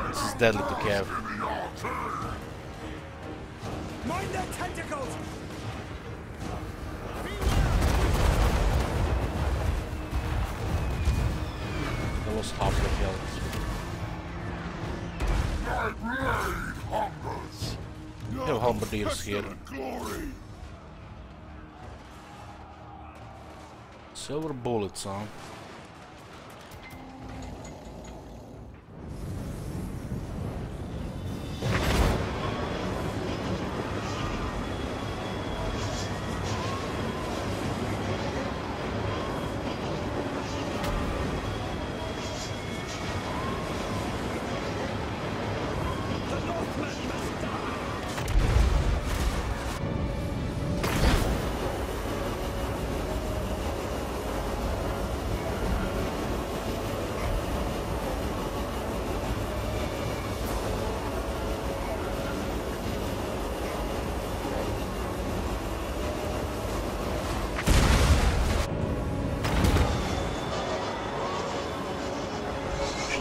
This is deadly to Cav. Mind their tentacles. That was half the health. My blade hungers! We have halberdiers here. Glory! Silver bullets, huh?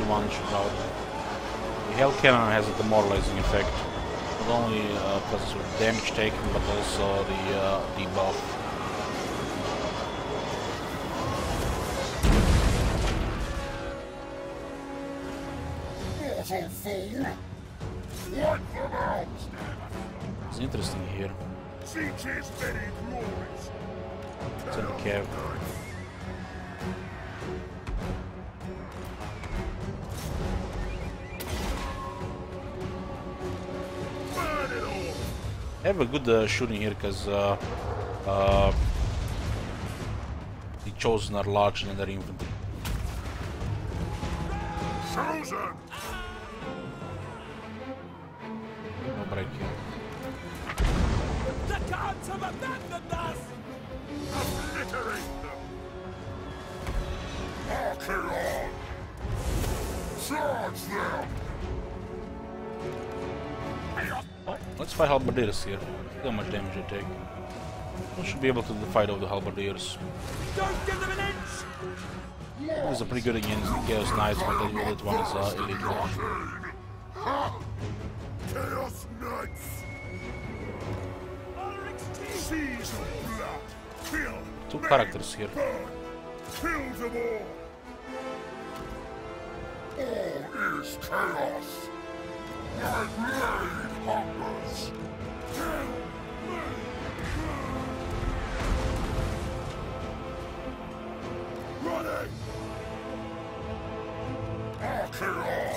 advantage without it. The Hell Cannon has a demoralizing effect. Not only causes with damage taken, but also the debuff. It's interesting here. It's in the cave. I have a good shooting here because the Chosen are larger than their infantry. Chosen! No break here. The gods have abandoned us! Obliterate them! Acheron! Charge them! Oh, let's fight Halberdiers here. Look how much damage they take. We should be able to fight off the Halberdiers. Don't give them an inch! These are pretty good against the Chaos Knights, but the elite one is elite one. Chaos Knights! Seas of blood! Kill! Two characters here. Burn! Kill them all! All is chaos! My blade hungers! Running! Acheron!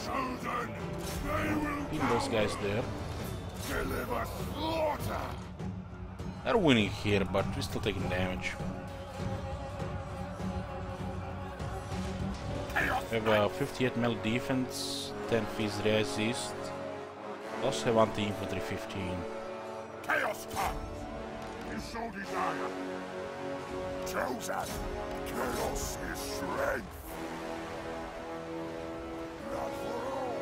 Chosen! They will Keep those guys there. deliver slaughter! They're winning here, but we're still taking damage. We have 58 melee defense, 10 phase resist. We also have anti-infantry 15. Chaos comes! You so desire! Chosen! Chaos is strength! Not for all!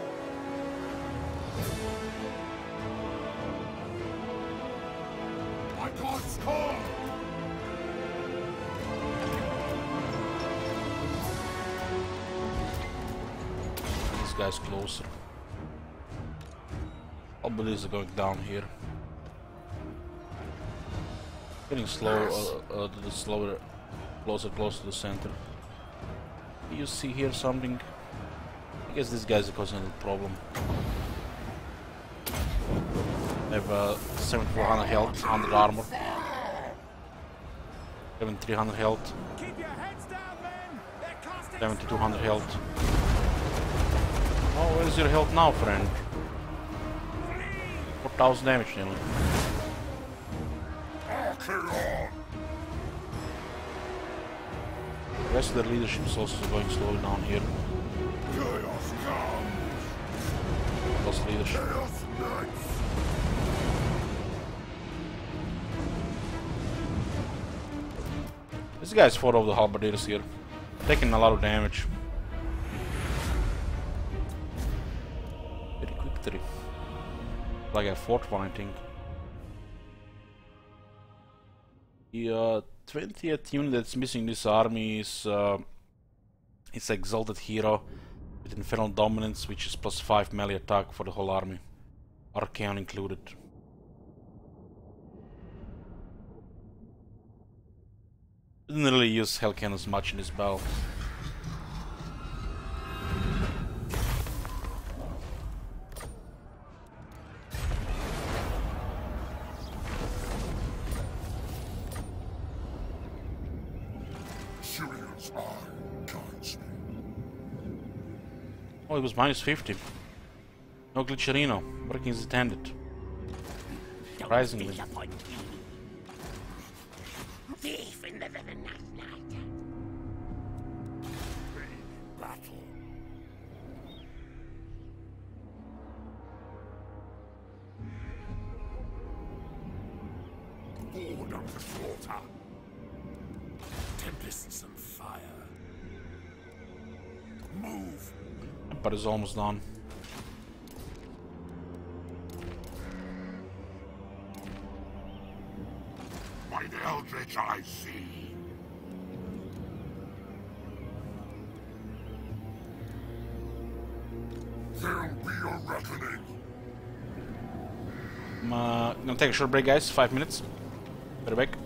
My gods call! This guy's closer. All beliefs are going down here. Getting slow, to the slower, closer to the center. You see here something? I guess this guy's causing a problem. They have 7400 health, 100 armor. 7300 health. Keep your heads down, men! They're casting 7200 health. Oh, where's your health now, friend? 4000 damage nearly. Acheron! The rest of their leadership is also going slowly down here. Chaos comes! Lost leadership. Chaos Knights! This guy's fought over the halberdiers here. Taking a lot of damage. Very quick victory. Like a fourth one, I think. The 20th unit that's missing this army is it's Exalted Hero with Infernal Dominance, which is +5 melee attack for the whole army. Archaon included. Didn't really use Hell Cannons much in this battle. Sirius eye guides me. Oh, it was -50. No Glitcherino, working as intended. Surprisingly. Thief in the living night. Battle. Order the slaughter. tempests and fire. Move. But it's almost done. By the Eldritch I see. Gonna take a short break, guys. 5 minutes. Better back.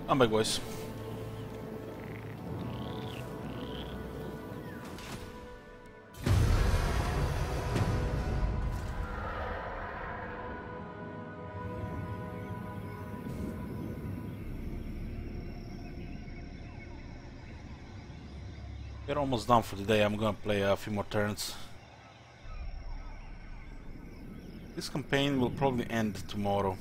I'm back, boys. We're almost done for the day. I'm gonna play a few more turns. This campaign will probably end tomorrow.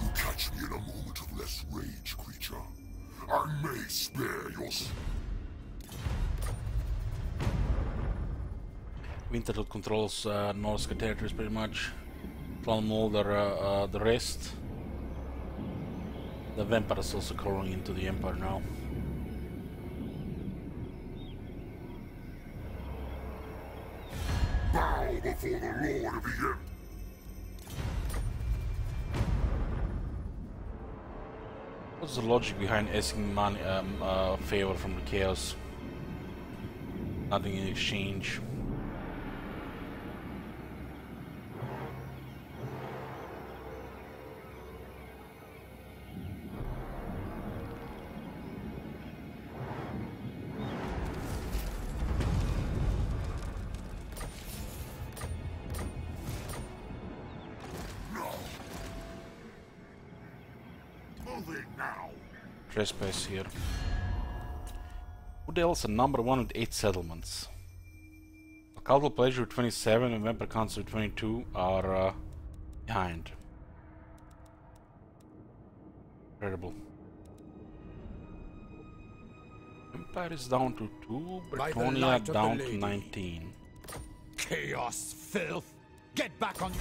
You catch me in a moment of less rage, creature. I may spare your... Winterfell controls Norska territories pretty much. Clanmolder the rest. The Vampire is also crawling into the Empire now. Bow before the Lord of the Empire. What's the logic behind asking money, favor from the Chaos? Nothing in exchange. Trespass here. Who the hell is the number 1 with 8 settlements? Cultural Pleasure with 27 and Vampire Council with 22 are behind. Incredible. Empire is down to 2, Bretonia down to 19. Chaos, filth! Get back on...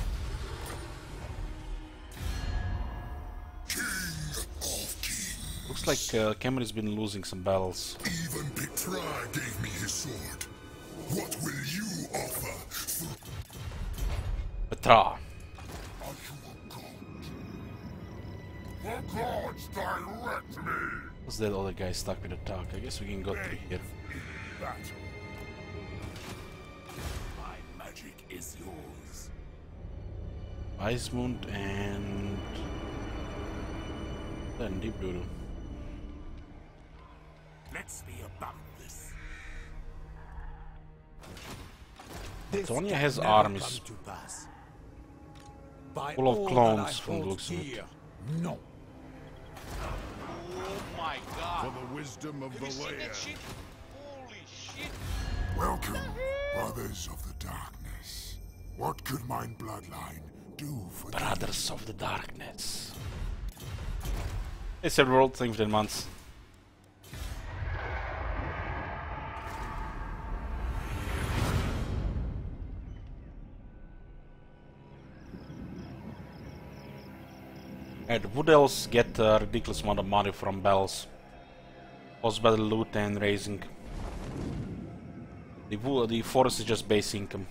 Looks like Khemri's been losing some battles. Even Petra gave me his sword. What will you offer? Petra. Are you a god? The gods direct me! What's that other guy stuck with the talk? I guess we can go through here. My magic is yours. Weismund and... then Deep Doodle. Let's be about this. Bretonia has armies. Full of clones from the looks of it. No. Oh my god. For the wisdom of Have the you seen lair. that shit? Holy shit. Welcome, brothers of the darkness. What could my bloodline do for Brothers of the Darkness. Hey, Server World, thank you for 10 months. And would else get a ridiculous amount of money from bells? Caused by the loot and raising. The forest is just base income.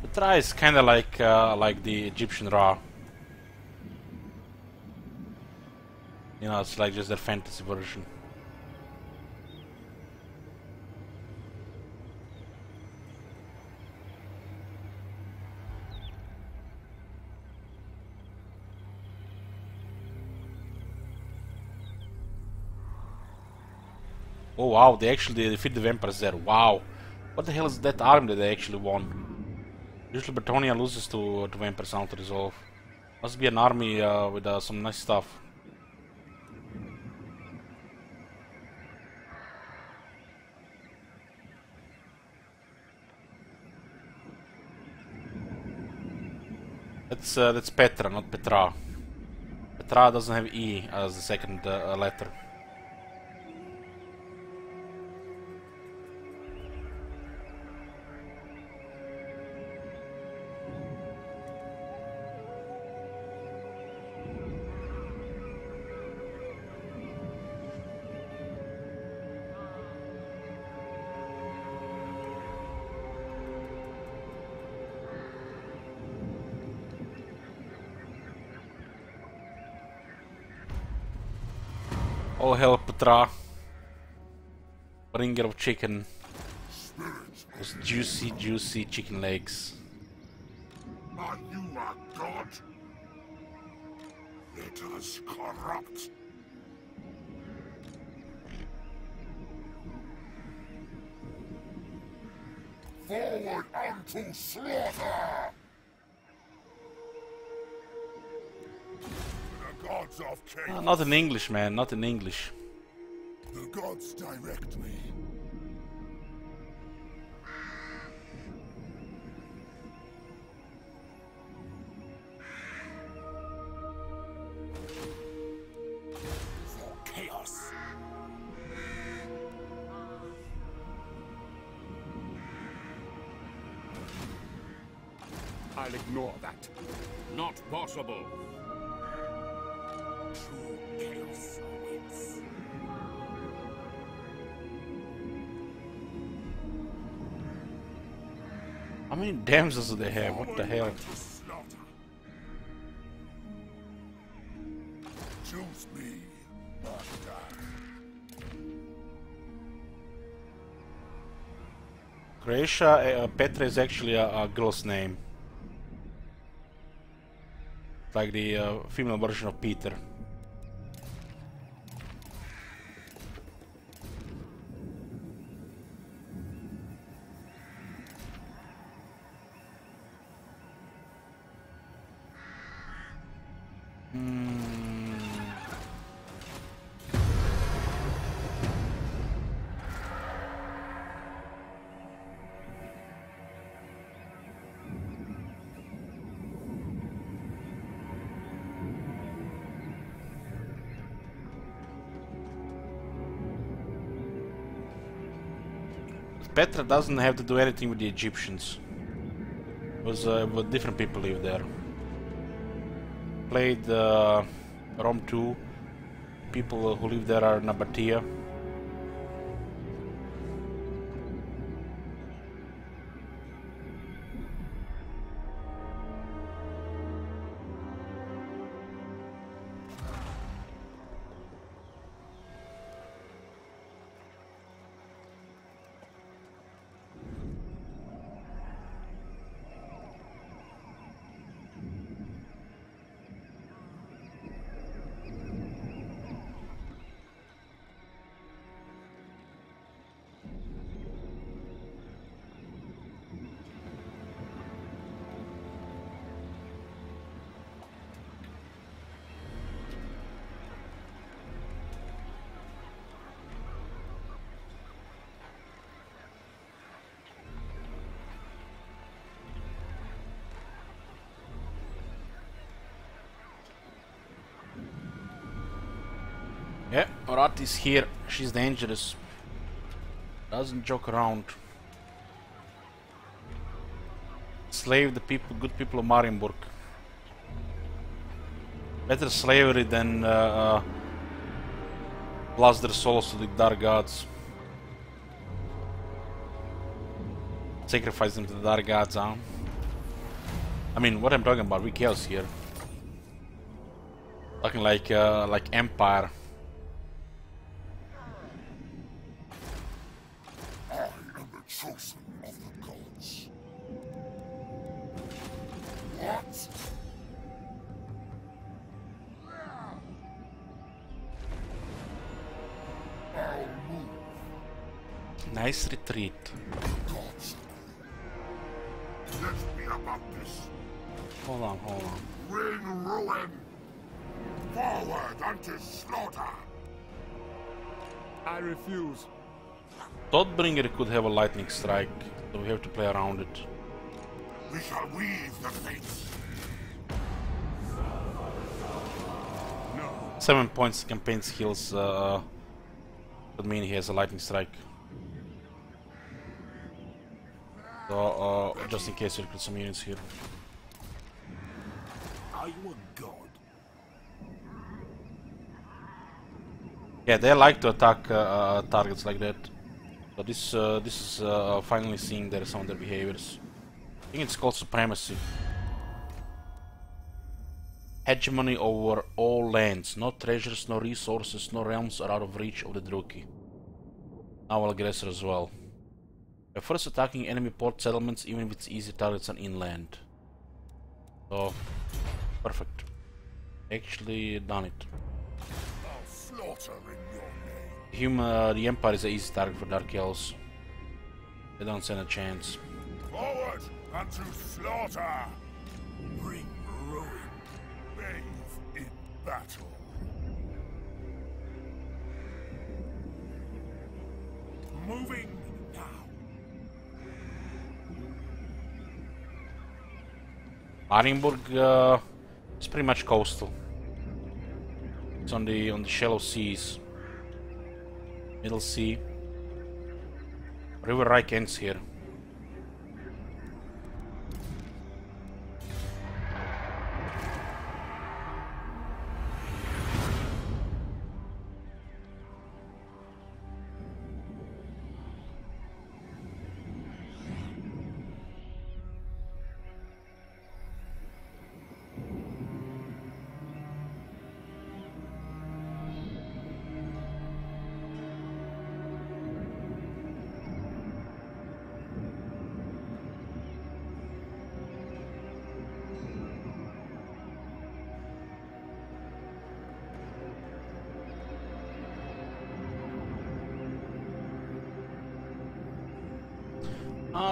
Petra is kinda like the Egyptian Ra. You know, it's like just their fantasy version. Oh wow, they actually defeat the vampires there. Wow. What the hell is that army that they actually won? Usually Bretonia loses to vampires out to resolve. Must be an army with some nice stuff. That's Petra, not Petra. Petra doesn't have E as the second letter. All hell, Petra. Bringer of chicken. Those juicy, juicy chicken legs. Are you a god? Let us corrupt. Forward unto slaughter! The gods of chaos. Not in English, man, not in English. The gods direct me. For chaos. I'll ignore that. Not possible. True chaos awaits. How many damsels do they have? What the hell? To slaughter. Choose me, master. Croatia, Petra is actually a girl's name. Like the female version of Peter. Petra doesn't have to do anything with the Egyptians. Because different people live there. Played Rome 2. People who live there are Nabatea. Yeah, Orat is here. She's dangerous. Doesn't joke around. Slave the people, good people of Marienburg. Better slavery than blast their souls to the dark gods. Sacrifice them to the dark gods, huh? I mean, what I'm talking about, we chaos here. Talking like Empire. I am the chosen of the gods. What? I'll move. Nice retreat. Gods. Let me about this. Hold on. Bring ruin. Forward unto slaughter. I refuse. Thoughtbringer could have a lightning strike, so we have to play around it. We shall weave the fates. 7 points campaign skills would mean he has a lightning strike. So just in case we recruit some units here. Are you a god? Yeah, they like to attack targets like that. So this is finally seeing some of their behaviors. I think it's called supremacy. hegemony over all lands. No treasures, no resources, no realms are out of reach of the Druki. Naval aggressor as well. By first attacking enemy port settlements, even if its easy targets are inland. So, perfect. Actually done it. I'll slaughter in your name. The Empire is an easy target for Dark Elves. They don't stand a chance. Forward and to slaughter! Bring ruin. Bathe in battle. Moving now. Marienburg is pretty much coastal. It's on the shallow seas. Middle Sea. River Reich ends here.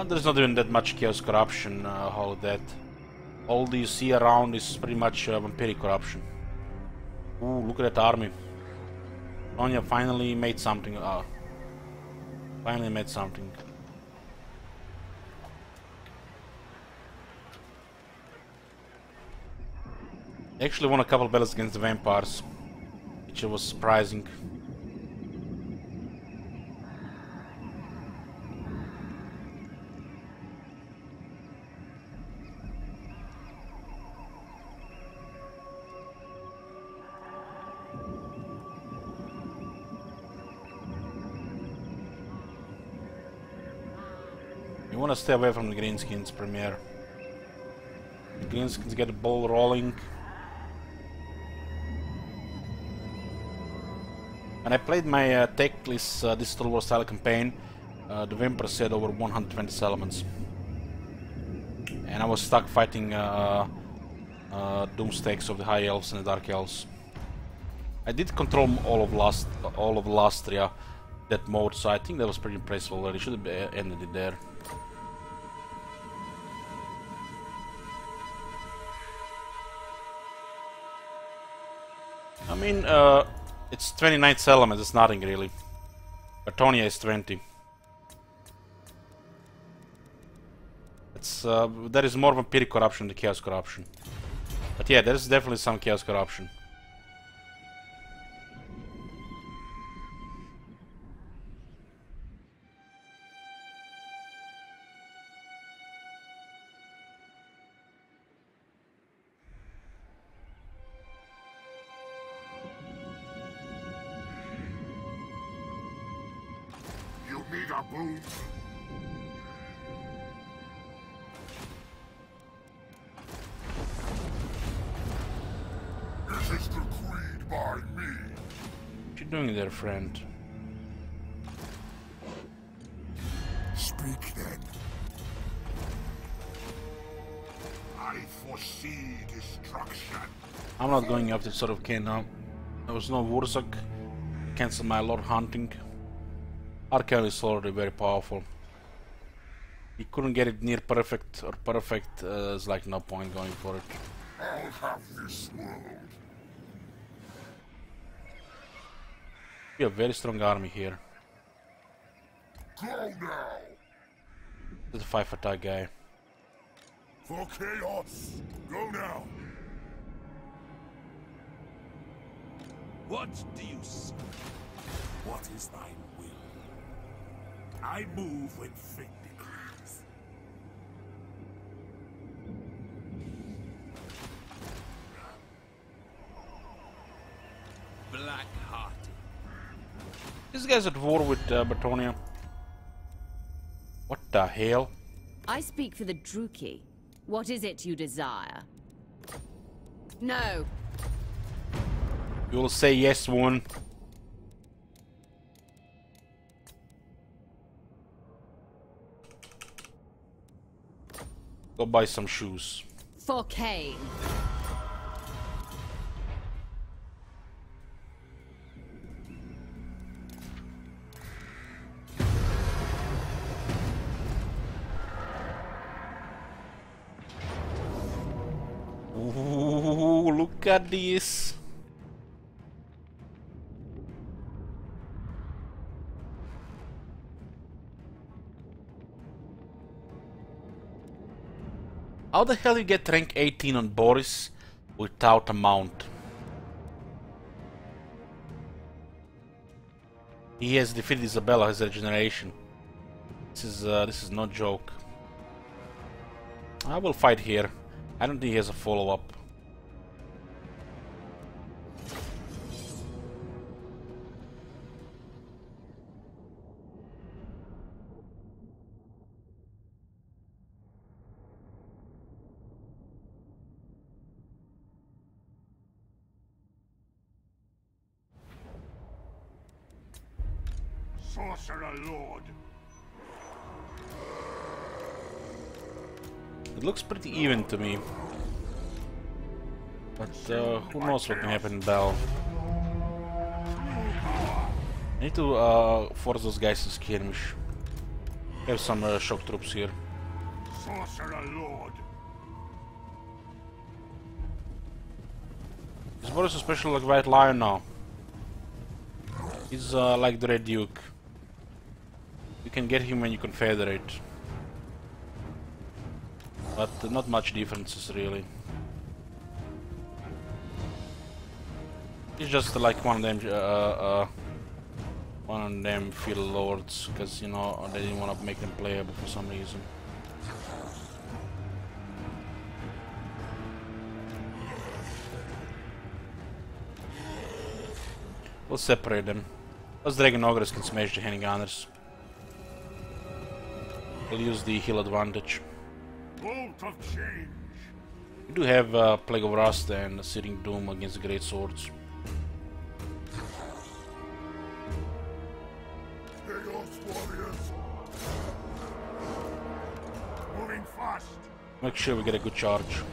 There's not even that much chaos corruption, all of that. All you see around is pretty much vampiric corruption. Ooh, look at that army. Bronya finally made something. Finally made something. Actually won a couple battles against the vampires, which was surprising. You want to stay away from the Greenskins, Premier. The Greenskins get the ball rolling. When I played my Teclis Digital War style campaign, the Vampires had over 120 settlements. And I was stuck fighting Doomstakes of the High Elves and the Dark Elves. I did control all of Lastria, that mode, so I think that was pretty impressive already. Should have ended it there. I mean, it's 29 settlements, it's nothing really. Bertonia is 20. It's there is more vampiric corruption than chaos corruption. But yeah, there's definitely some chaos corruption. Need a boon? It is decreed by me. What you doing there, friend? Speak then. I foresee destruction. I'm not going up this sort of kin now. There was no Wurzak. Cancel my Lord Hunting. Arcane is already very powerful. He couldn't get it near perfect or perfect, there's like no point going for it. I'll have this world. We have a very strong army here. Go now! There's a 5 attack guy. For chaos! Go now! What do you seek? What is thine will? I move when fate decrees. Black-hearted. This guy's at war with Bertonia. What the hell? I speak for the Druki. What is it you desire? No. You will say yes, woman. Go buy some shoes. For Cain. Ooh, look at this. How the hell you get rank 18 on Boris without a mount? He has defeated Isabella, his regeneration. This is no joke. I will fight here. I don't think he has a follow-up. Sorcerer Lord. It looks pretty even to me. But who knows what can happen in battle. I need to force those guys to skirmish. We have some shock troops here. Sorcerer Lord. Is Boris a special like White Lion now? He's like the Red Duke. You can get him when you confederate. But not much differences really. He's just like one of them field lords, because you know they didn't want to make them playable for some reason. We'll separate them. Those Dragon Ogres can smash the handgunners. We'll use the heal advantage. Bolt of change. We do have Plague of Rust and Searing Doom against the Great Swords. Chaos warriors. Moving fast. Make sure we get a good charge.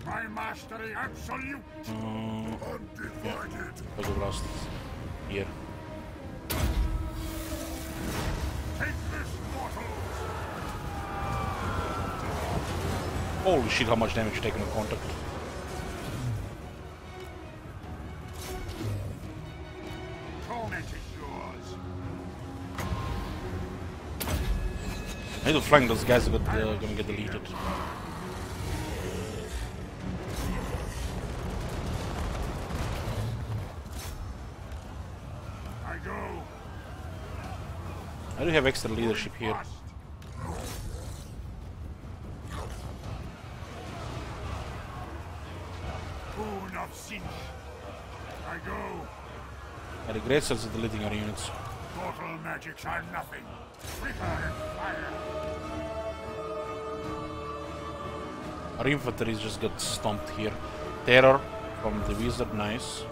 My mastery absolute. Undivided. Plague of Rust here. Take this, mortals. Holy shit, how much damage you taking on contact. Torment is yours. I need to flank those guys that gonna get deleted. I go. I do have extra leadership here. Fast. Boon of Sinch. I go. And the Great Swords are deleting our units. Mortal magics are nothing. Flicker and fire. Our infantry just got stomped here. Terror from the wizard, nice.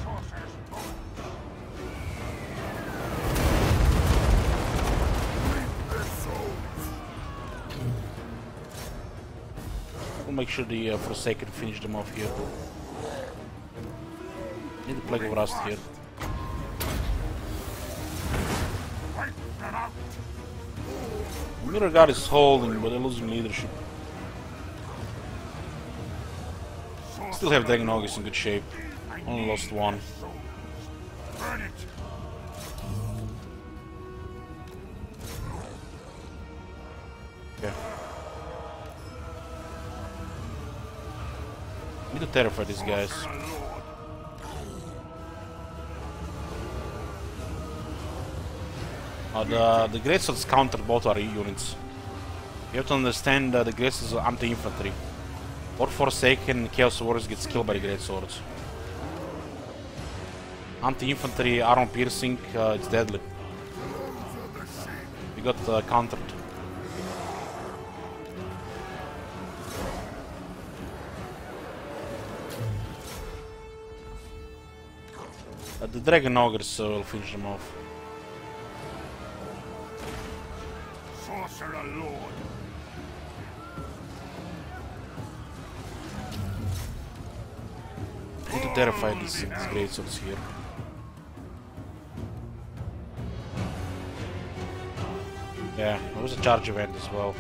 Sorcerer's bolt. We'll make sure the Forsaken finish them off here. Need the Plague of Rust here. Wipe them out. Mirror Guard is holding, but they're losing leadership. Still have Dragon Ogres in good shape. Only lost one. Burn it. Okay. Need to terrify these guys. Sorcerer Lord. The Great Swords counter both our units. You have to understand the Great Swords are anti-infantry. Or Forsaken Chaos Warriors gets killed by the Great Swords. Anti-infantry, armor piercing, it's deadly. We got countered. The Dragon Ogres will finish them off. Sorcerer Lord. I need to terrify these greatswords here. Yeah, there was a charge event as well.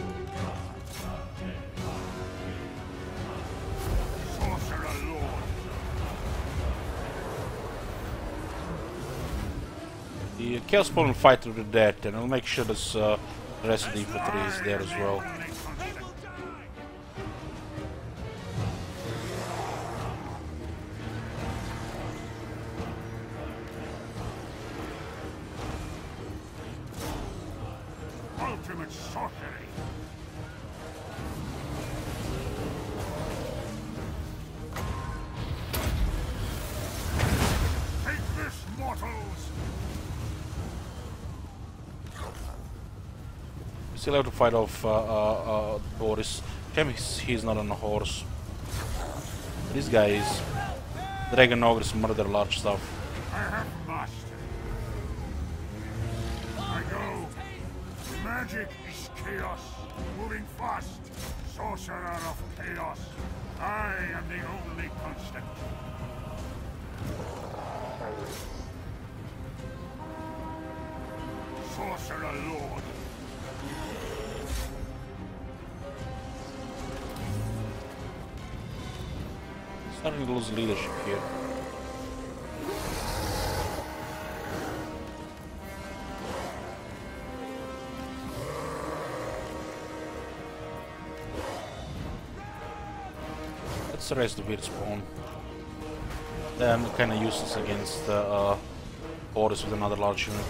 Sorcerer Lord. The Chaos Spawn will fight to the death, and I'll make sure this the rest of the infantry is there as well. Ultimate sorcery. Take this, mortals. We still have to fight off Boris. Shame he's not on a horse. This guy is. Dragon Ogres murder large stuff. I have mastery. I go. Magic is chaos. Moving fast. Sorcerer of chaos. I am the only constant. Sorcerer Lord. Starting to lose leadership here. Let's erase the weird spawn. Then kinda useless against Horus with another large unit.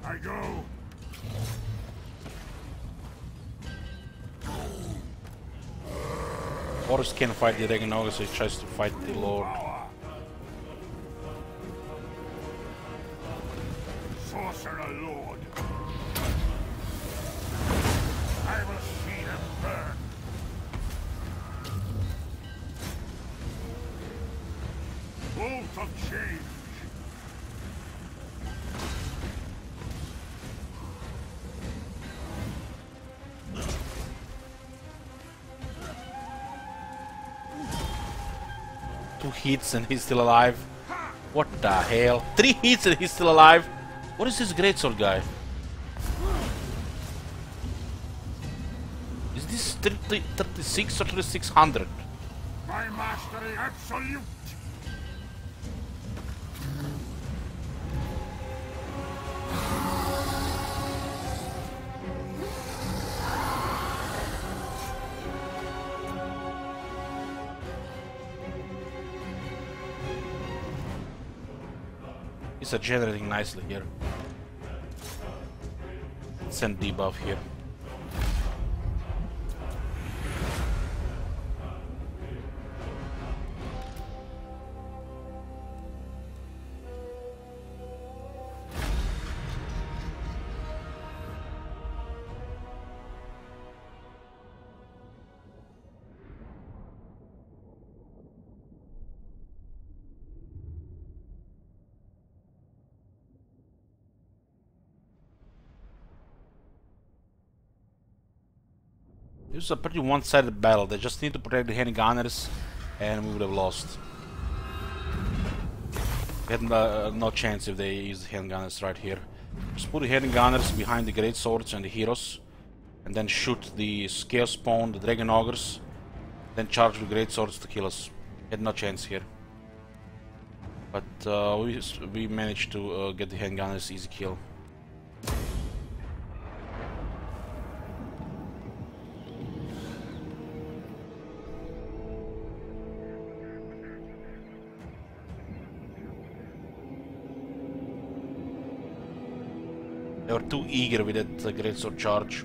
I go. Horus can't fight the Dragon Ogre, so he tries to fight the Lord. Sorcerer Lord. I will see them burn. Bolt of change. Two hits and he's still alive. What the hell? 3 hits and he's still alive? What is this greatsword guy? Is this 36 or 3600? My mastery absolute. These are generating nicely here. Send debuff here. This was a pretty one-sided battle. They just need to protect the handgunners, and we would have lost. We had no chance if they used the handgunners right here. Just put the handgunners behind the great swords and the heroes, and then shoot the Chaos Spawn, the Dragon Ogres, then charge with great swords to kill us. Had no chance here. But we managed to get the handgunners easy kill. They were too eager with that greatsword charge.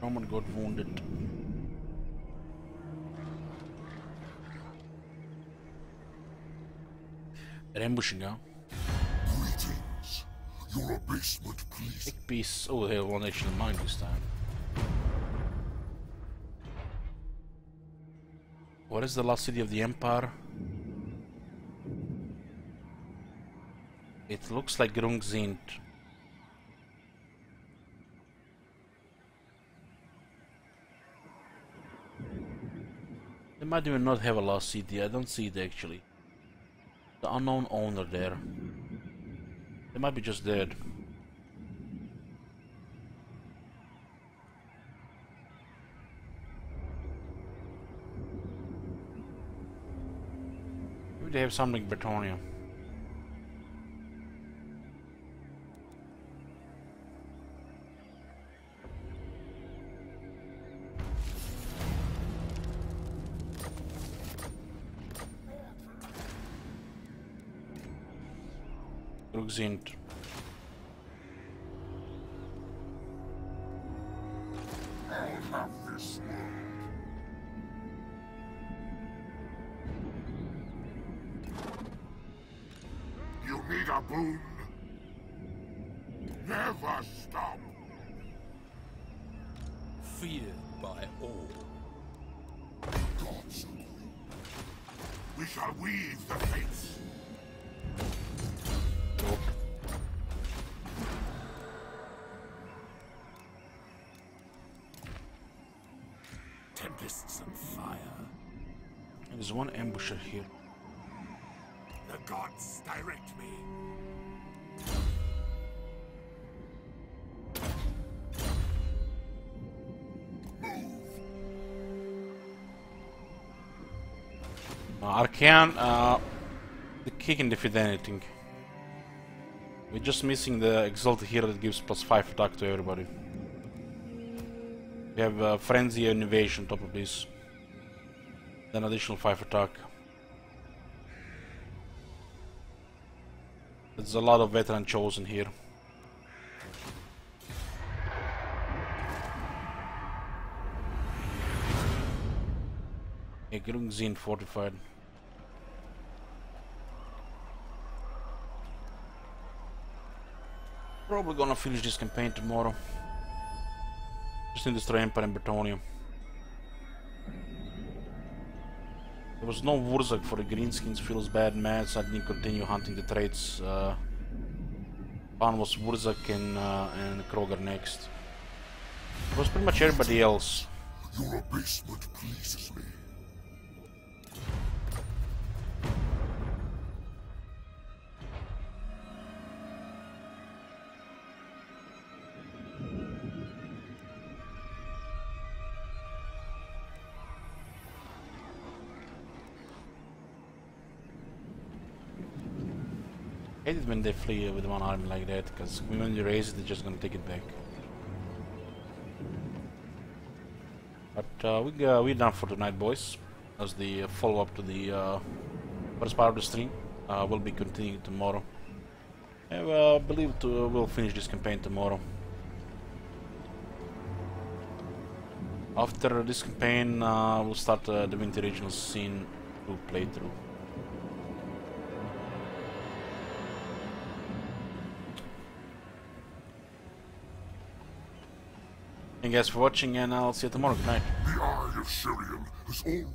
Roman got wounded. They're ambushing, huh? Greetings. Your abasement, please. Big piece. Oh, they have one actually mine this time. What is the last city of the Empire? It looks like Grungzint. They might even not have a last city. I don't see it actually. The unknown owner there. They might be just dead. Maybe they have something in Bretonia. Grungzint. I'll have this one. You need a boon? Never stop. Feared by all. Gods. We shall weave the fates. Tempests and fire. There's one ambusher here. The gods direct me. Arcane, the key can defeat anything. We're just missing the Exalted here that gives +5 attack to everybody. We have Frenzy and Invasion on top of this. Then additional 5 attack. There's a lot of veteran chosen here. Yeah, Grungzint fortified. Probably gonna finish this campaign tomorrow. Just need to destroy Empire and Bretonia. There was no Wurzak for the Greenskins, feels bad, mad, so I didn't continue hunting the trades. Plan was Wurzak and Kroger next. It was pretty much everybody else. Your abasement pleases me. I hate it when they flee with one army like that, because when you raise it, they're just gonna take it back. But we're done for tonight, boys. As the follow-up to the first part of the stream, we'll be continuing tomorrow. And I believe we'll finish this campaign tomorrow. After this campaign, we'll start the Winter Regional Scene 2 playthrough. Thank you guys for watching, and I'll see you tomorrow. Good night. The Eye of Shirian has all